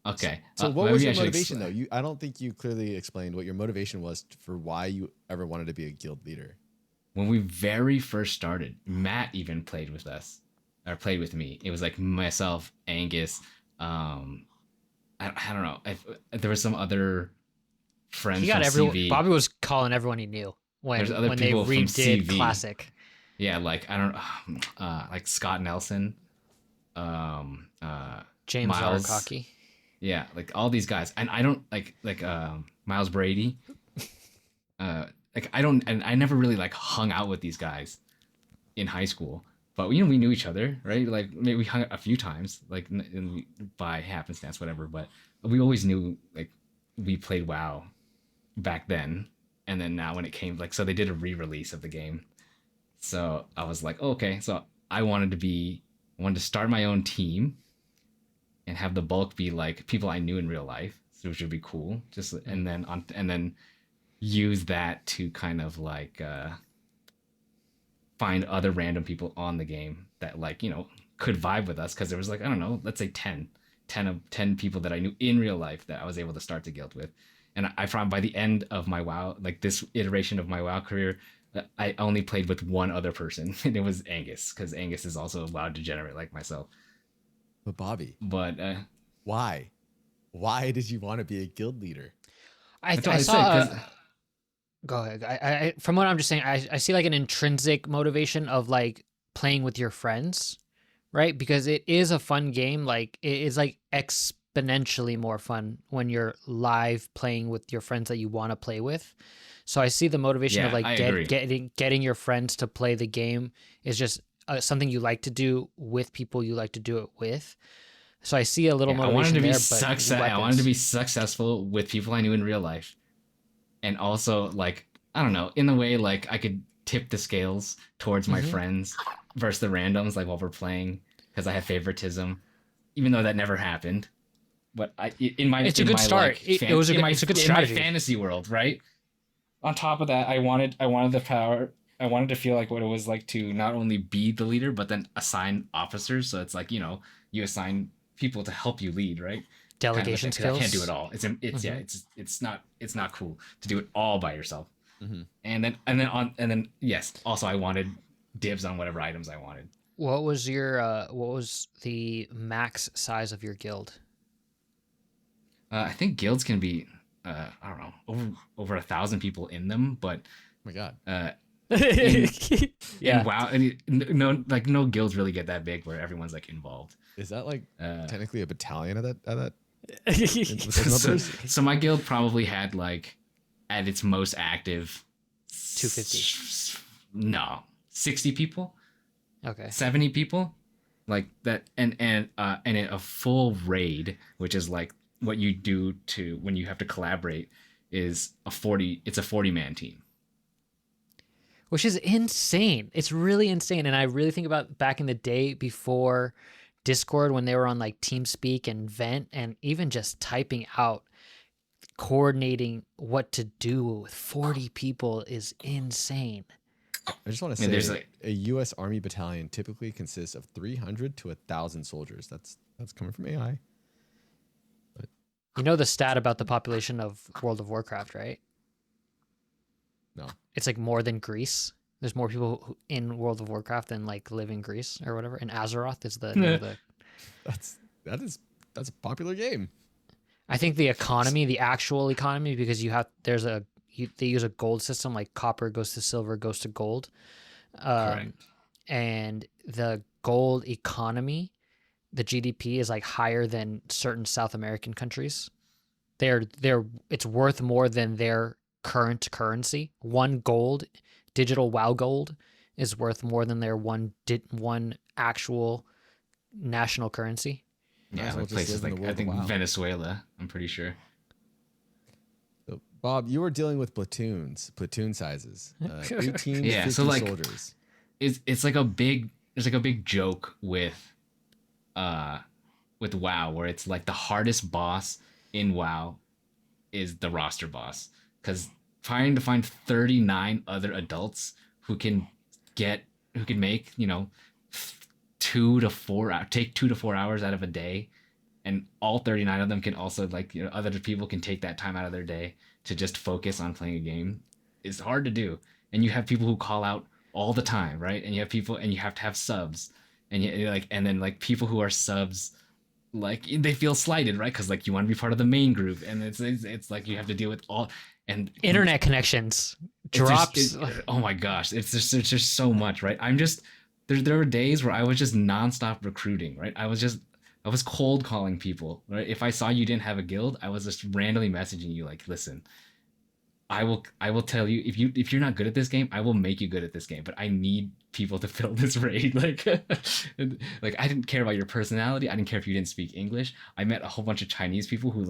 Okay. So what was your motivation though? I don't think you clearly explained what your motivation was for why you ever wanted to be a guild leader. When we very first started, Matt even played with us, or played with me. It was like myself, Angus. I don't know. There was some other friends. He got from everyone. CV. When they redid Classic. Yeah, like I don't like Scott Nelson, James Miles. Arcocky. Yeah, like all these guys, and I don't like Miles Brady. Like I don't, and I never really like hung out with these guys in high school, but you know we knew each other, right? Like maybe we hung out a few times, like by happenstance, whatever. But we always knew like we played WoW back then, and then now when it came like so they did a re-release of the game, so I was like, oh, okay, so I wanted to start my own team. And have the bulk be like people I knew in real life, which would be cool. Just and then use that to kind of like find other random people on the game that like you know could vibe with us because there was like I don't know, let's say 10 people that I knew in real life that I was able to start the guild with, and I found by the end of my WoW, like this iteration of my WoW career, I only played with one other person, and it was Angus because Angus is also a WoW degenerate like myself. But Bobby, why did you want to be a guild leader? I saw. Go ahead. I from what I'm just saying, I see like an intrinsic motivation of like playing with your friends, right? Because it is a fun game. Like it is like exponentially more fun when you're live playing with your friends that you want to play with. So I see the motivation of like getting your friends to play the game is just something you like to do with people you like to do it with. So I see a little motivation I wanted to be successful with people I knew in real life. And also like, I don't know, in a way like I could tip the scales towards my friends versus the randoms like while we're playing because I have favoritism, even though that never happened. But it's a good start. It's a good strategy. In my fantasy world, right? On top of that, I wanted the power. I wanted to feel like what it was like to not only be the leader, but then assign officers. So it's like, you know, you assign people to help you lead, right? Delegation skills. I can't do it all. It's not cool to do it all by yourself. And then yes, also I wanted dibs on whatever items I wanted. What was the max size of your guild? I think guilds can be, I don't know, over 1,000 people in them, but Oh my god. in Yeah. WoW, no guilds really get that big where everyone's like involved. Is that like technically a battalion of that with those So, numbers? so my guild probably had like at its most active 250. No, 60 people, Okay. 70 people, like that, and a full raid, which is like what you do to when you have to collaborate, is a 40-man team. Which is insane. It's really insane. And I really think about back in the day before Discord when they were on like TeamSpeak and Vent, and even just typing out, coordinating what to do with 40 people is insane. I just want to Yeah, say there's like- a U.S. Army battalion typically consists of 300 to 1,000 soldiers. That's coming from AI. You know the stat about the population of World of Warcraft, right? No. It's like more than Greece. There's more people in World of Warcraft than like live in Greece or whatever. And Azeroth is the name of the. That's a popular game. I think the economy, the actual economy, because they use a gold system, like copper goes to silver, goes to gold. Correct. And the gold economy, the GDP is like higher than certain South American countries. It's worth more than their current currency. One gold, digital WoW gold, is worth more than their one actual national currency. Might Yeah, as well like just places live in like the I world think of WoW. Venezuela. I'm pretty sure. So, Bob, you were dealing with platoon sizes. 18 Yeah, 50 so, like, soldiers. It's like there's like a big joke with WoW where it's like the hardest boss in WoW is the roster boss, because trying to find 39 other adults who can make 2 to 4 take 2 to 4 hours out of a day, and all 39 of them can also other people can take that time out of their day to just focus on playing a game. It's hard to do, and you have people who call out all the time, right? And you have people, and you have to have subs, and and then people who are subs, they feel slighted, right? Because you want to be part of the main group, and it's like you have to deal with all and Internet connections drops. oh my gosh, it's just so much, right? There were days where I was just nonstop recruiting, right? I was cold calling people, right? If I saw you didn't have a guild, I was just randomly messaging you like, listen, I will tell you, if you're not good at this game, I will make you good at this game, but I need people to fill this raid. I didn't care about your personality. I didn't care if you didn't speak English. I met a whole bunch of Chinese people who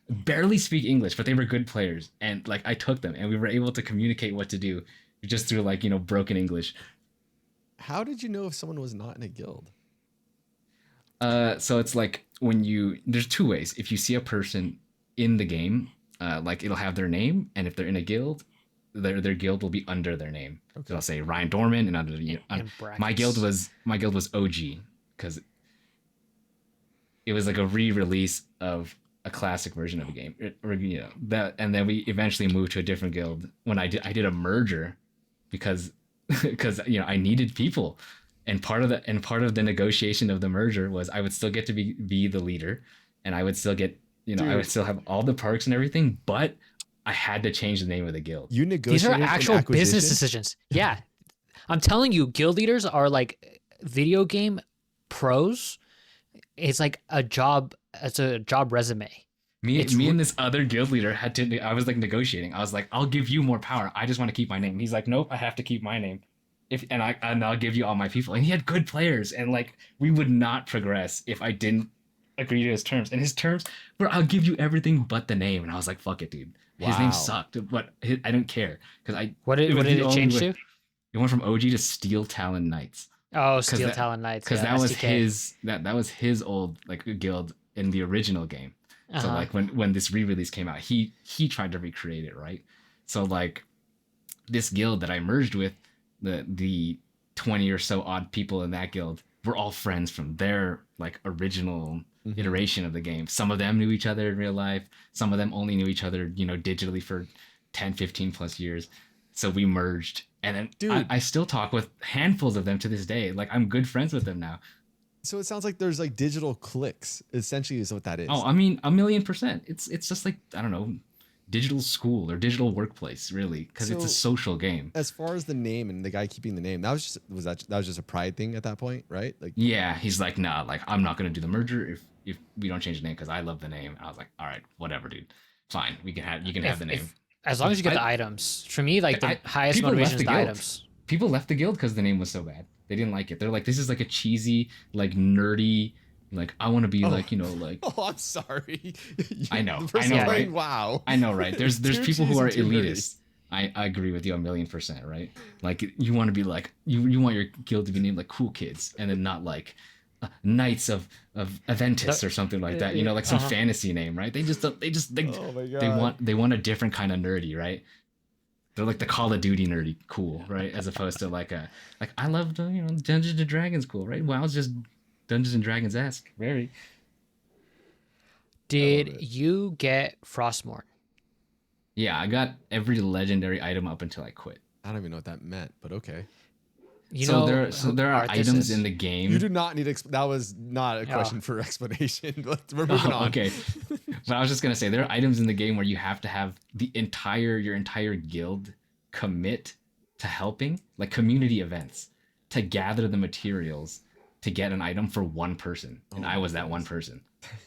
barely speak English, but they were good players, and I took them, and we were able to communicate what to do just through broken English. How did you know if someone was not in a guild? So it's there's two ways. If you see a person in the game, it'll have their name, and if they're in a guild, their guild will be under their name. Okay. So I'll say Ryan Dorman, and under my guild was OG, because it was like a re-release of a classic version of a game, and then we eventually moved to a different guild when I did a merger, because I needed people. And part of the negotiation of the merger was I would still get to be the leader, and I would still get I would still have all the perks and everything, but I had to change the name of the guild. You negotiated. These are an actual acquisition? business decisions. Yeah, I'm telling you, guild leaders are like video game pros. It's like a job. It's a job resume. Me and this other guild leader had to. I was negotiating. I was like, I'll give you more power. I just want to keep my name. He's like, nope, I have to keep my name. And I'll give you all my people. And he had good players, and we would not progress if I didn't agree to his terms. And his terms were, I'll give you everything but the name. And I was like, fuck it, dude. His Wow. name sucked, but I don't care, because What did it change to? It went from OG to Steel Talon Knights. Oh, Steel Talon Knights. Because yeah, that was SDK. that was his old guild in the original game. So Uh-huh. when this re-release came out, he tried to recreate it, right? So this guild that I merged with, the 20 or so odd people in that guild were all friends from their original iteration of the game. Some of them knew each other in real life. Some of them only knew each other, digitally for 10, 15 plus years. So we merged, and then Dude. I still talk with handfuls of them to this day. Like I'm good friends with them now. So it sounds like there's like digital clicks. Essentially, is what that is. Oh, I mean, 1,000,000%. It's just like, I don't know, digital school or digital workplace, really, because it's a So- social game. As far as the name and the guy keeping the name, that was just a pride thing at that point, right? Like, Yeah, he's like, nah, like I'm not gonna do the merger if we don't change the name because I love the name. And I was like, all right, whatever, dude, fine. You can have the name. As long as you get the items. For me, like the highest people motivation left is the the guild. items. People left the guild because the name was so bad. They didn't like it. They're like, this is like a cheesy, like nerdy, like I want to be like, you know, like. oh, I'm sorry. I know, The person I know, playing right? WoW. I know, right? There's Too people who are cheesy, too nerdy. elitist. I agree with you 1,000,000%, right? Like you want to be like you want your guild to be named like Cool Kids, and then not like Knights of Aventus or something like that. You know, like some fantasy name, right? They Oh my God. they want a different kind of nerdy, right? They're like the Call of Duty nerdy cool, right? As opposed to like I love Dungeons and Dragons cool, right? WoW's just Dungeons and Dragons esque, very. Did you get Frostmourne? Yeah, I got every legendary item up until I quit. I don't even know what that meant, but okay. You So know, there are Arthas items is? in the game. You do not need. That was not a question for explanation. We're moving on. Okay, but I was just gonna say there are items in the game where you have to have your entire guild commit to helping, like community events, to gather the materials to get an item for one person, and I was that one person.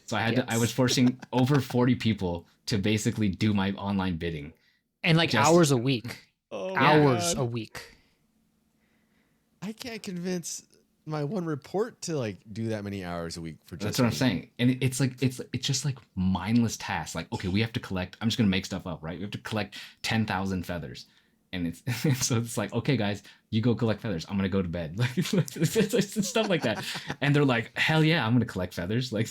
So I was forcing over 40 people to basically do my online bidding. And like Just- hours a week. Oh my Hours God. a week. I can't convince my one report to like do that many hours a week for just. That's what I'm me. saying. And it's like it's just like mindless tasks. Like, okay, we have to collect. I'm just gonna make stuff up, right? We have to collect 10,000 feathers, and it's so it's like, okay, guys, you go collect feathers. I'm gonna go to bed. Like it's stuff like that. And they're like, hell yeah, I'm gonna collect feathers. Like,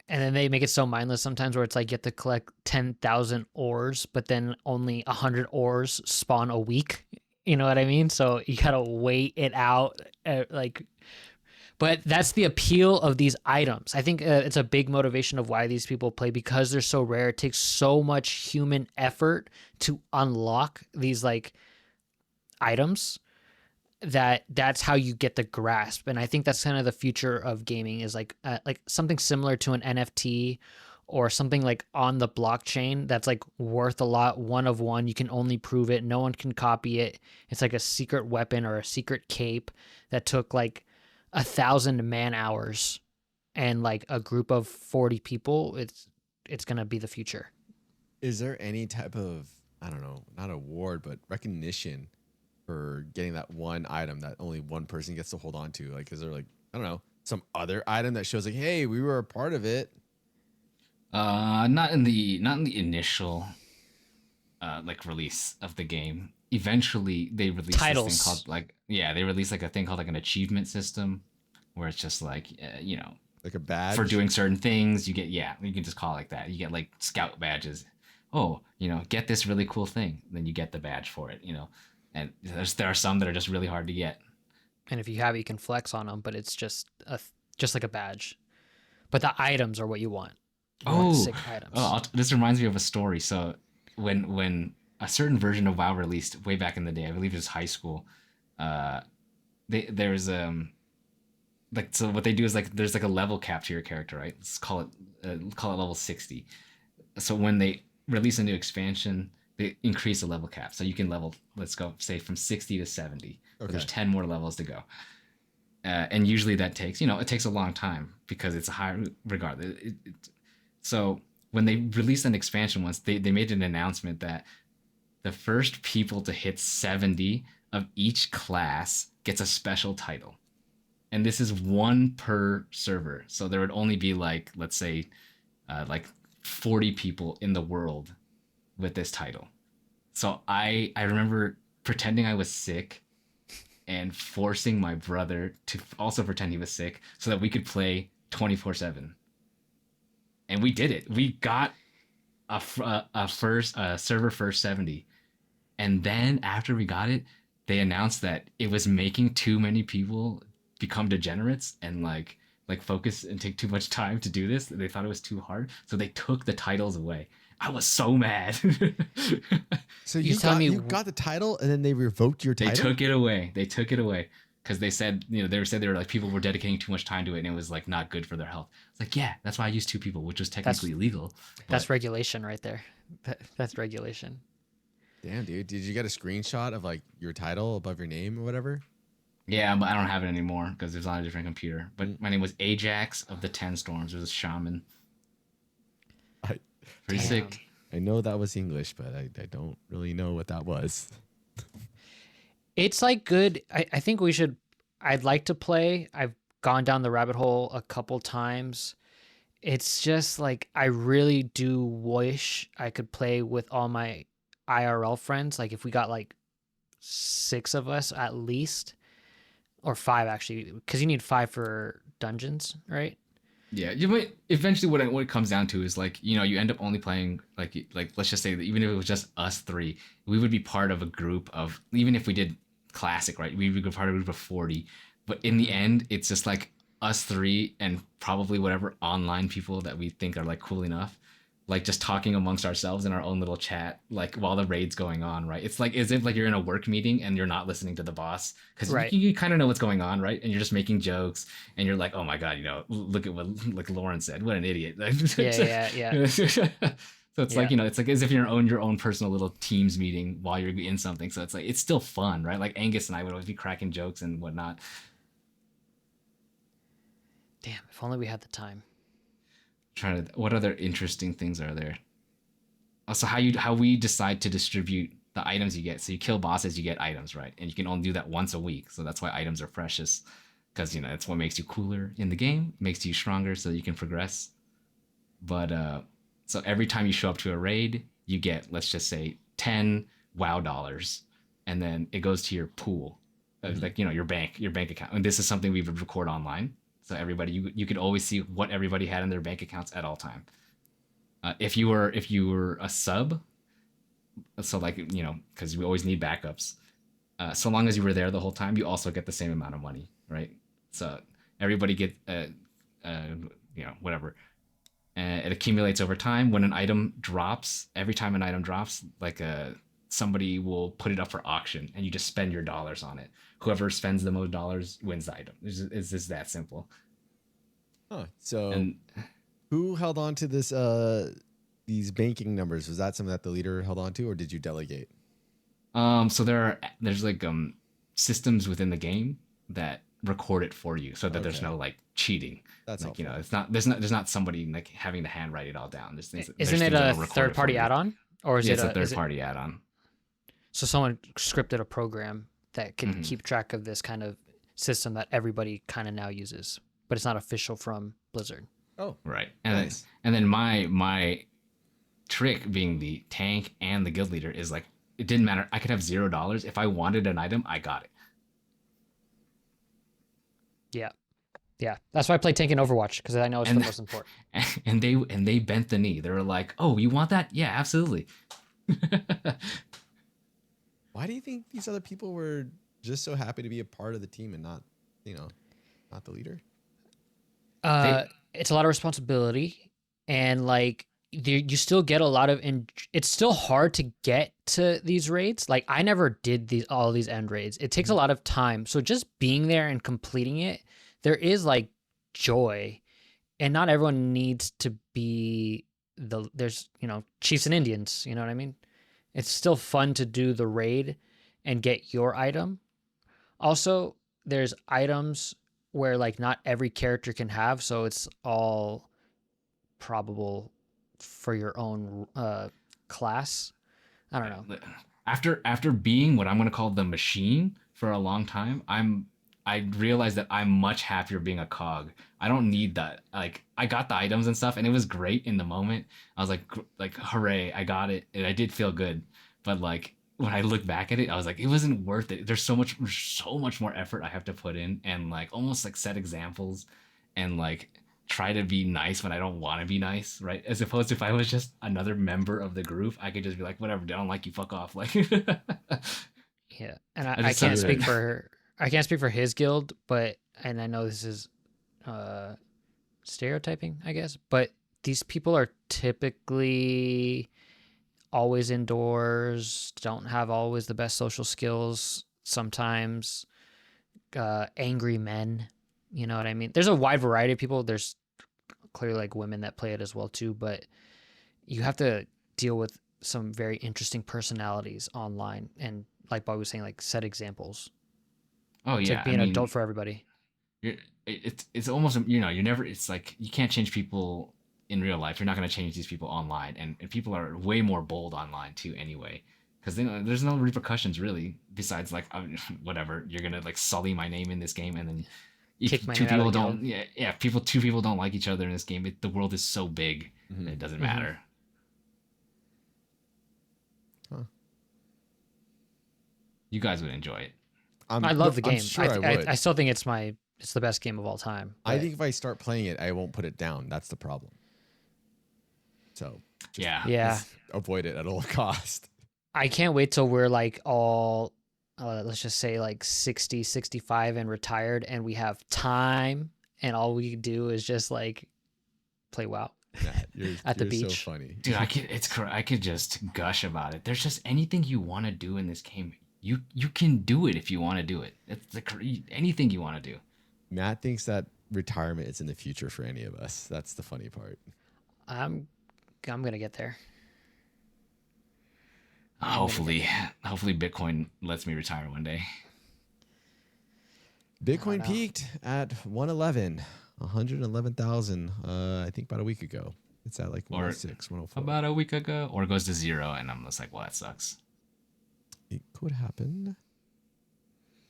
And then they make it so mindless sometimes where it's like you have to collect 10,000 ores, but then only 100 ores spawn a week. You know what I mean? So you gotta wait it out, but that's the appeal of these items. I think it's a big motivation of why these people play, because they're so rare. It takes so much human effort to unlock these like items that's how you get the grasp. And I think that's kind of the future of gaming, is like something similar to an NFT or something like on the blockchain that's like worth a lot, one of one. You can only prove it. No one can copy it. It's like a secret weapon or a secret cape that took like 1,000 man hours and like a group of 40 people. It's going to be the future. Is there any type of, I don't know, not award, but recognition for getting that one item that only one person gets to hold on to? Like, is there like, I don't know, some other item that shows like, hey, we were a part of it? not in the initial like release of the game. Eventually they released Titles. this thing called like they released like a thing called like an achievement system, where it's just like Like a badge? for doing certain things you get you can just call it like that. You get like scout badges. Oh, get this really cool thing, then you get the badge for it. And there are some that are just really hard to get. And if you have it, you can flex on them, but it's just like a badge. But the items are what you want. You want sick items. This reminds me of a story. So when a certain version of WoW released way back in the day, I believe it was high school, there's like, so what they do is like there's like a level cap to your character, right? Let's call it level 60. So when they release a new expansion, they increase the level cap, so you can level, let's go say from 60 to 70. But there's 10 more levels to go. And usually that takes, it takes a long time because it's a high regard. So when they released an expansion once, they made an announcement that the first people to hit 70 of each class gets a special title. And this is one per server. So there would only be like, let's say, like 40 people in the world with this title. So I remember pretending I was sick and forcing my brother to also pretend he was sick so that we could play 24/7. And we did it. We got a server first 70. And then after we got it, they announced that it was making too many people become degenerates and like focus and take too much time to do this. They thought it was too hard. So they took the titles away. I was so mad. So You you tell got, me- you got the title and then they revoked your They title? took it away. They took it away because they said, they were like, people were dedicating too much time to it and it was like not good for their health. It's like, yeah, that's why I used 2 people, which was technically illegal. That's but- regulation right there. That's regulation. Damn, dude. Did you get a screenshot of like your title above your name or whatever? Yeah, but I don't have it anymore because it was on a different computer. But my name was Ajax of the 10 Storms. It was a shaman. I, Pretty Damn. sick. I know that was English, but I don't really know what that was. It's like good. I think we should. I'd like to play. I've gone down the rabbit hole a couple times. It's just like I really do wish I could play with all my IRL friends. Like if we got like 6 of us at least, or 5 actually, because you need 5 for dungeons, right? Yeah, you might eventually what it comes down to is like, you end up only playing like let's just say that even if it was just us 3, we would be part of a group of, even if we did classic, right? We would be part of a group of 40. But in the end, it's just like us 3 and probably whatever online people that we think are like cool enough, like just talking amongst ourselves in our own little chat, like while the raid's going on, right? It's like as if like you're in a work meeting and you're not listening to the boss because Right. you kind of know what's going on, right? And you're just making jokes and you're like, oh my god, look at what like Lauren said, what an idiot. Yeah. So it's like, it's like as if you're on your own personal little Teams meeting while you're in something. So it's like it's still fun, right? Like Angus and I would always be cracking jokes and whatnot. Damn, if only we had the time. What other interesting things are there? Also, how we decide to distribute the items you get. So you kill bosses, you get items, right? And you can only do that once a week. So that's why items are precious, because it's what makes you cooler in the game, makes you stronger, so you can progress. But so every time you show up to a raid, you get, let's just say, 10 WoW dollars, and then it goes to your pool, like your bank account. And this is something we would record online. So everybody, you could always see what everybody had in their bank accounts at all time. If you were a sub, so like because we always need backups. So long as you were there the whole time, you also get the same amount of money, right? So everybody get whatever. It accumulates over time. When an item drops, every time an item drops, like somebody will put it up for auction, and you just spend your dollars on it. Whoever spends the most dollars wins the item. It's just that simple. Huh. So And who held on to this these banking numbers? Was that something that the leader held on to, or did you delegate? so there's like systems within the game that record it for you, so that there's Okay. no like cheating. That's like helpful. it's not there's not somebody like having to handwrite it all down. There's things. there's Isn't it things that'll a record it for third-party you. add-on, or is Yeah, it it's a is third it- party add-on. So someone scripted a program that can Mhm. keep track of this kind of system that everybody kind of now uses, but it's not official from Blizzard. Oh, Right. And Nice. then my trick, being the tank and the guild leader, is like it didn't matter. I could have $0 if I wanted an item. I got it. Yeah, that's why I play tank in Overwatch, because I know it's And- the most important. And they bent the knee. They were like, "Oh, you want that? Yeah, absolutely." why do you think these other people were just so happy to be a part of the team and not, not the leader? It's a lot of responsibility, and like you still get a lot of. It's still hard to get to these raids. Like I never did all these end raids. It takes a lot of time. So just being there and completing it, there is like joy, and not everyone needs to be there's chiefs and Indians. You know what I mean? It's still fun to do the raid and get your item. Also, there's items where like not every character can have, so it's all probable for your own class. I don't know. After being what I'm gonna call the machine for a long time, I realized that I'm much happier being a cog. I don't need that. Like I got the items and stuff, and it was great in the moment. I was like hooray, I got it, and I did feel good. But like when I look back at it, I was like, it wasn't worth it. There's so much more effort I have to put in, and like almost like set examples, and like try to be nice when I don't want to be nice, right? As opposed to if I was just another member of the group, I could just be like, whatever, I don't like you, fuck off. Like Yeah, and I I just can't said speak that. for his guild, but and I know this is stereotyping, I guess, but these people are typically always indoors, don't have always the best social skills, sometimes angry men. You know what I mean? There's a wide variety of people. There's clearly like women that play it as well too, but you have to deal with some very interesting personalities online, and like Bob was saying, like set examples. Oh It's yeah, like being an adult for everybody. It's almost, you're never, it's like you can't change people in real life. You're not going to change these people online, and people are way more bold online too anyway, because there's no repercussions really besides like whatever, you're gonna like sully my name in this game, and then if Kick my two name out of people the don't guild. two people don't like each other in this game, the world is so big that it doesn't matter. Huh. You guys would enjoy it. I love the game. I'm sure I would. I still think it's the best game of all time. I but- think if I start playing it, I won't put it down. That's the problem. So Yeah. yeah. avoid it at all cost. I can't wait till we're like all, let's just say like 60, 65 and retired, and we have time, and all we do is just like play WoW. Matt, At the you're beach. so funny. Dude, I could just gush about it. There's just anything you want to do in this game. You can do it if you want to do it. It's like anything you want to do. Matt thinks that retirement is in the future for any of us. That's the funny part. I'm gonna get there. Hopefully Bitcoin lets me retire one day. Bitcoin peaked at 111,000. I think about a week ago. It's at like 106, 104. About a week ago, or it goes to zero, and I'm just like, well, that sucks. It could happen.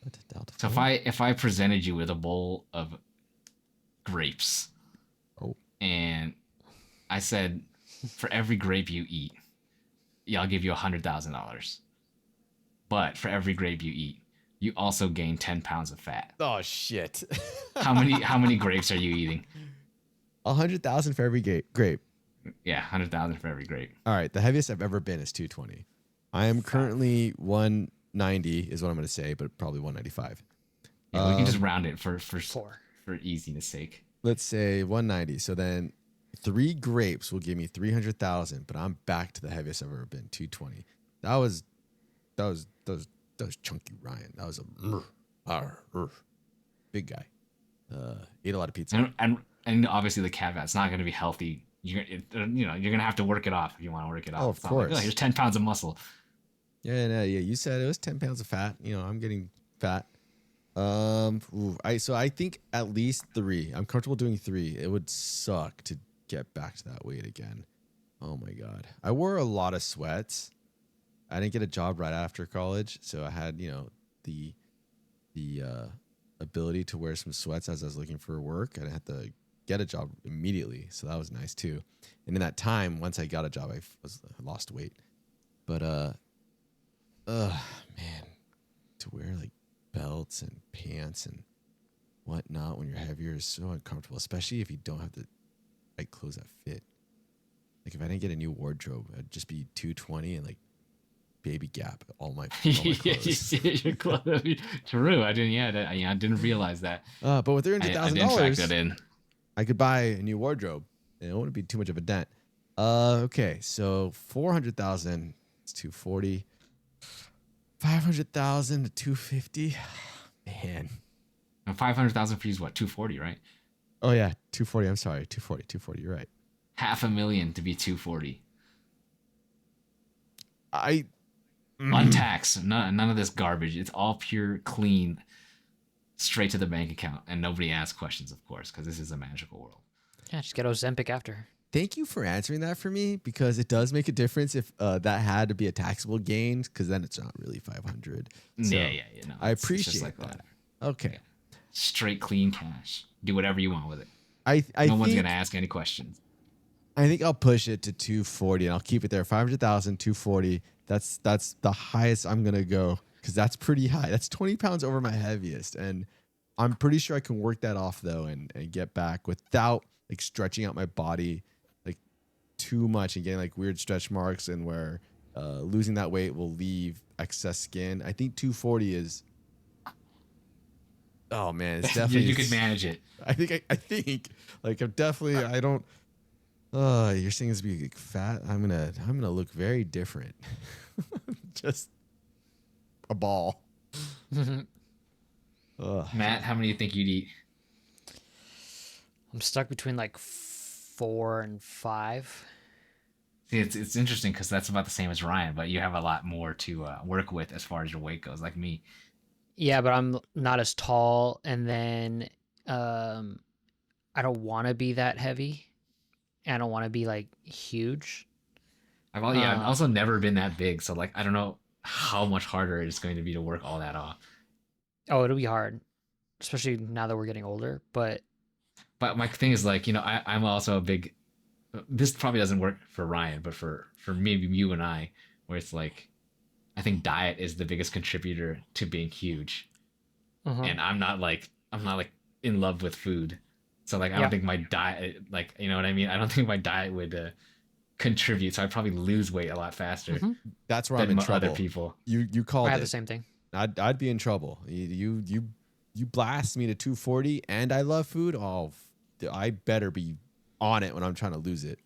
But So if I presented you with a bowl of grapes, and I said, for every grape you eat, I'll give you $100,000. But for every grape you eat, you also gain 10 pounds of fat. Oh shit! How many grapes are you eating? 100,000 for every grape. Yeah, 100,000 for every grape. All right, the heaviest I've ever been is 220. I am currently 190 is what I'm going to say, but probably 195. Yeah, we can just round it for Four. for easiness sake. Let's say 190. So then 3 grapes will give me 300,000, but I'm back to the heaviest I've ever been, 220. That was chunky Ryan. That was a big guy. Ate a lot of pizza. And obviously the caveat's not going to be healthy. You're going to have to work it off if you want to work it off. Oh, of It's not like, course. here's 10 pounds of muscle. Yeah. You said it was 10 pounds of fat. I'm getting fat. So I think at least 3. I'm comfortable doing 3. It would suck to get back to that weight again. Oh my god. I wore a lot of sweats. I didn't get a job right after college, so I had, the ability to wear some sweats as I was looking for work. I didn't have to get a job immediately, so that was nice too. And in that time, once I got a job, I lost weight. But man, to wear like belts and pants and whatnot when you're heavier is so uncomfortable, especially if you don't have the right clothes that fit. Like if I didn't get a new wardrobe, I'd just be 220 and like Baby Gap all my clothes. Your clothes. True. I didn't realize that. But with I didn't factor $300,000, that in. I could buy a new wardrobe, and it wouldn't be too much of a dent. Okay, so 400,000 is 240. 500,000 to 250. Man. And 500,000 for you is what, 240, right? Oh yeah, 240. I'm sorry, 240. You're right. $500,000 to be 240. I Untaxed. None of this garbage. It's all pure, clean, straight to the bank account, and nobody asks questions, of course, because this is a magical world. Yeah, just get Ozempic after. thank you for answering that for me, because it does make a difference if that had to be a taxable gain, because then it's not really 500. So Yeah. No, I it's just appreciate like that. Okay. Straight, clean cash. Do whatever you want with it. I No one's think, gonna ask any questions. I think I'll push it to 240 and I'll keep it there. 500,000, 240. That's the highest I'm gonna go, because that's pretty high. That's 20 pounds over my heaviest, and I'm pretty sure I can work that off though and get back without like stretching out my body like too much and getting like weird stretch marks, and where losing that weight will leave excess skin. I think 240 is. Oh man, it's definitely you could manage it. I think like I'm definitely I don't. Oh, you're saying it's be fat. I'm gonna look very different. Just a ball. Ugh. Matt, how many do you think you'd eat? I'm stuck between like 4 and 5. See, it's interesting because that's about the same as Ryan, but you have a lot more to work with as far as your weight goes, like me. Yeah, but I'm not as tall, and then I don't want to be that heavy. I don't want to be like huge. I've also never been that big, so like I don't know how much harder it's going to be to work all that off. Oh, it'll be hard, especially now that we're getting older. But But my thing is like, I'm also a big. This probably doesn't work for Ryan, but for maybe you and I, where it's like, I think diet is the biggest contributor to being huge, and I'm not like in love with food, so like I don't think my diet, like you know what I mean. I don't think my diet would contribute, so I'd probably lose weight a lot faster That's where I'm than in trouble. other people. You called I have it. the same thing. I'd be in trouble. You blast me to 240, and I love food. Oh, I better be on it when I'm trying to lose it.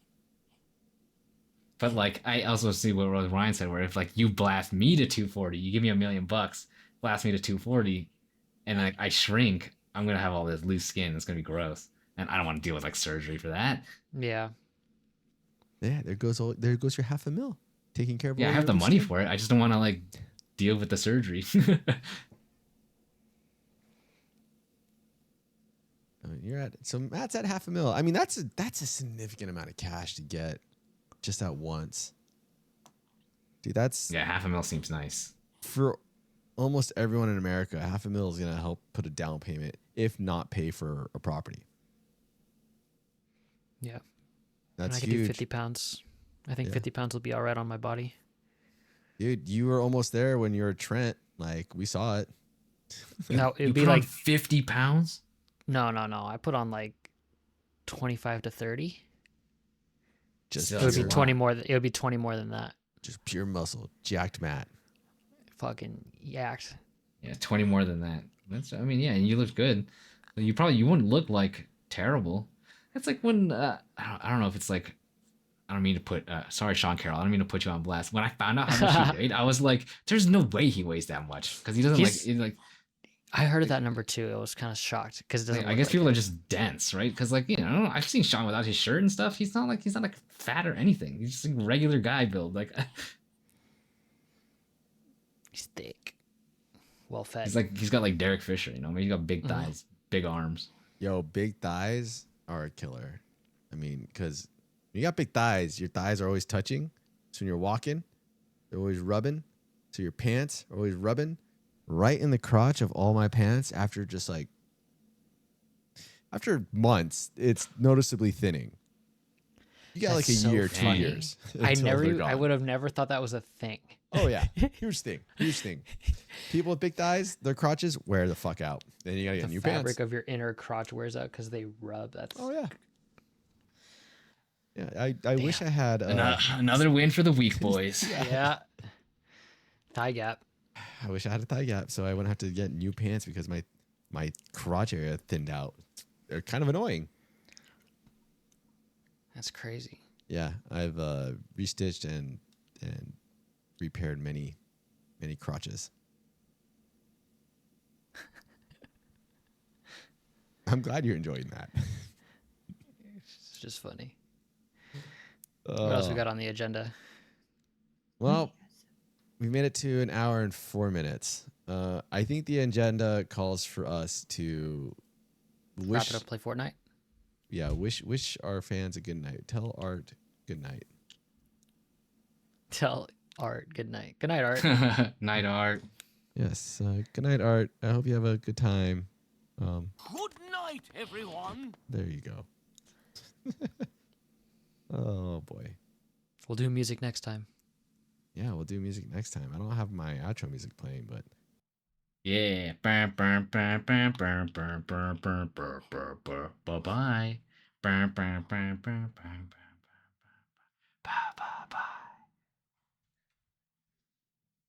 But like I also see what Ryan said, where if like you blast me to 240, you give me $1 million, blast me to 240, and like I shrink, I'm gonna have all this loose skin. It's gonna be gross, and I don't want to deal with like surgery for that. Yeah. Yeah, there goes your $500,000 taking care of. Yeah, all I have your the loose money skin. for it. I just don't want to like deal with the surgery. You're at so Matt's at $500,000. I mean, that's a significant amount of cash to get just at once, dude. That's Yeah, $500,000 seems nice. for almost everyone in America. $500,000 is gonna help put a down payment, if not pay for a property. Yeah. That's I could huge. do 50 pounds. I think 50 pounds will be all right on my body. Dude, you were almost there when you were Trent. Like, we saw it. No, You it'd be put on like 50 pounds. no. I put on like 25 to 30. Just Still, It would be That's a 20 lot. more. It would be 20 more than that. just pure muscle, jacked Matt. Fucking yacked. Yeah, 20 more than that. I mean, yeah, and you look good. You wouldn't look like terrible. That's like when I don't know if it's like I don't mean to put sorry Sean Carroll, I don't mean to put you on blast. When I found out how much he weighed, I was like, there's no way he weighs that much because he doesn't like I heard of that number too. I was kind of shocked because it doesn't. I guess people are just dense, right? Because like I've seen Sean without his shirt and stuff. He's not like fat or anything. He's just like regular guy build. Like he's thick, well fed. he's got like Derek Fisher, Maybe he's got big thighs, big arms. Yo, big thighs are a killer. I mean, because when you got big thighs, your thighs are always touching. So when you're walking, they're always rubbing. So your pants are always rubbing right in the crotch of all my pants after months, it's noticeably thinning. You got That's like a so year, funny. 2 years. I until they're I gone. would have never thought that was a thing. Oh yeah, huge thing. People with big thighs, their crotches wear the fuck out. Then you gotta get The new fabric pants. of your inner crotch wears out because they rub. That's Oh yeah. Yeah, I wish I had. Another win for the weak boys. yeah. Thigh gap. I wish I had a thigh gap so I wouldn't have to get new pants because my crotch area thinned out. They're kind of annoying. That's crazy. Yeah, I've restitched and repaired many crotches. I'm glad you're enjoying that. It's just funny. What else we got on the agenda? Well, we made it to an hour and 4 minutes. I think the agenda calls for us to Wrap it up. Play Fortnite. Yeah, wish our fans a good night. Tell Art good night. Tell Art good night. Good night, Art. Night Art. Yes, good night, Art. I hope you have a good time. Good night, everyone. There you go. Oh boy. We'll do music next time. Yeah, we'll do music next time. I don't have my outro music playing, but Yeah. Bye bye.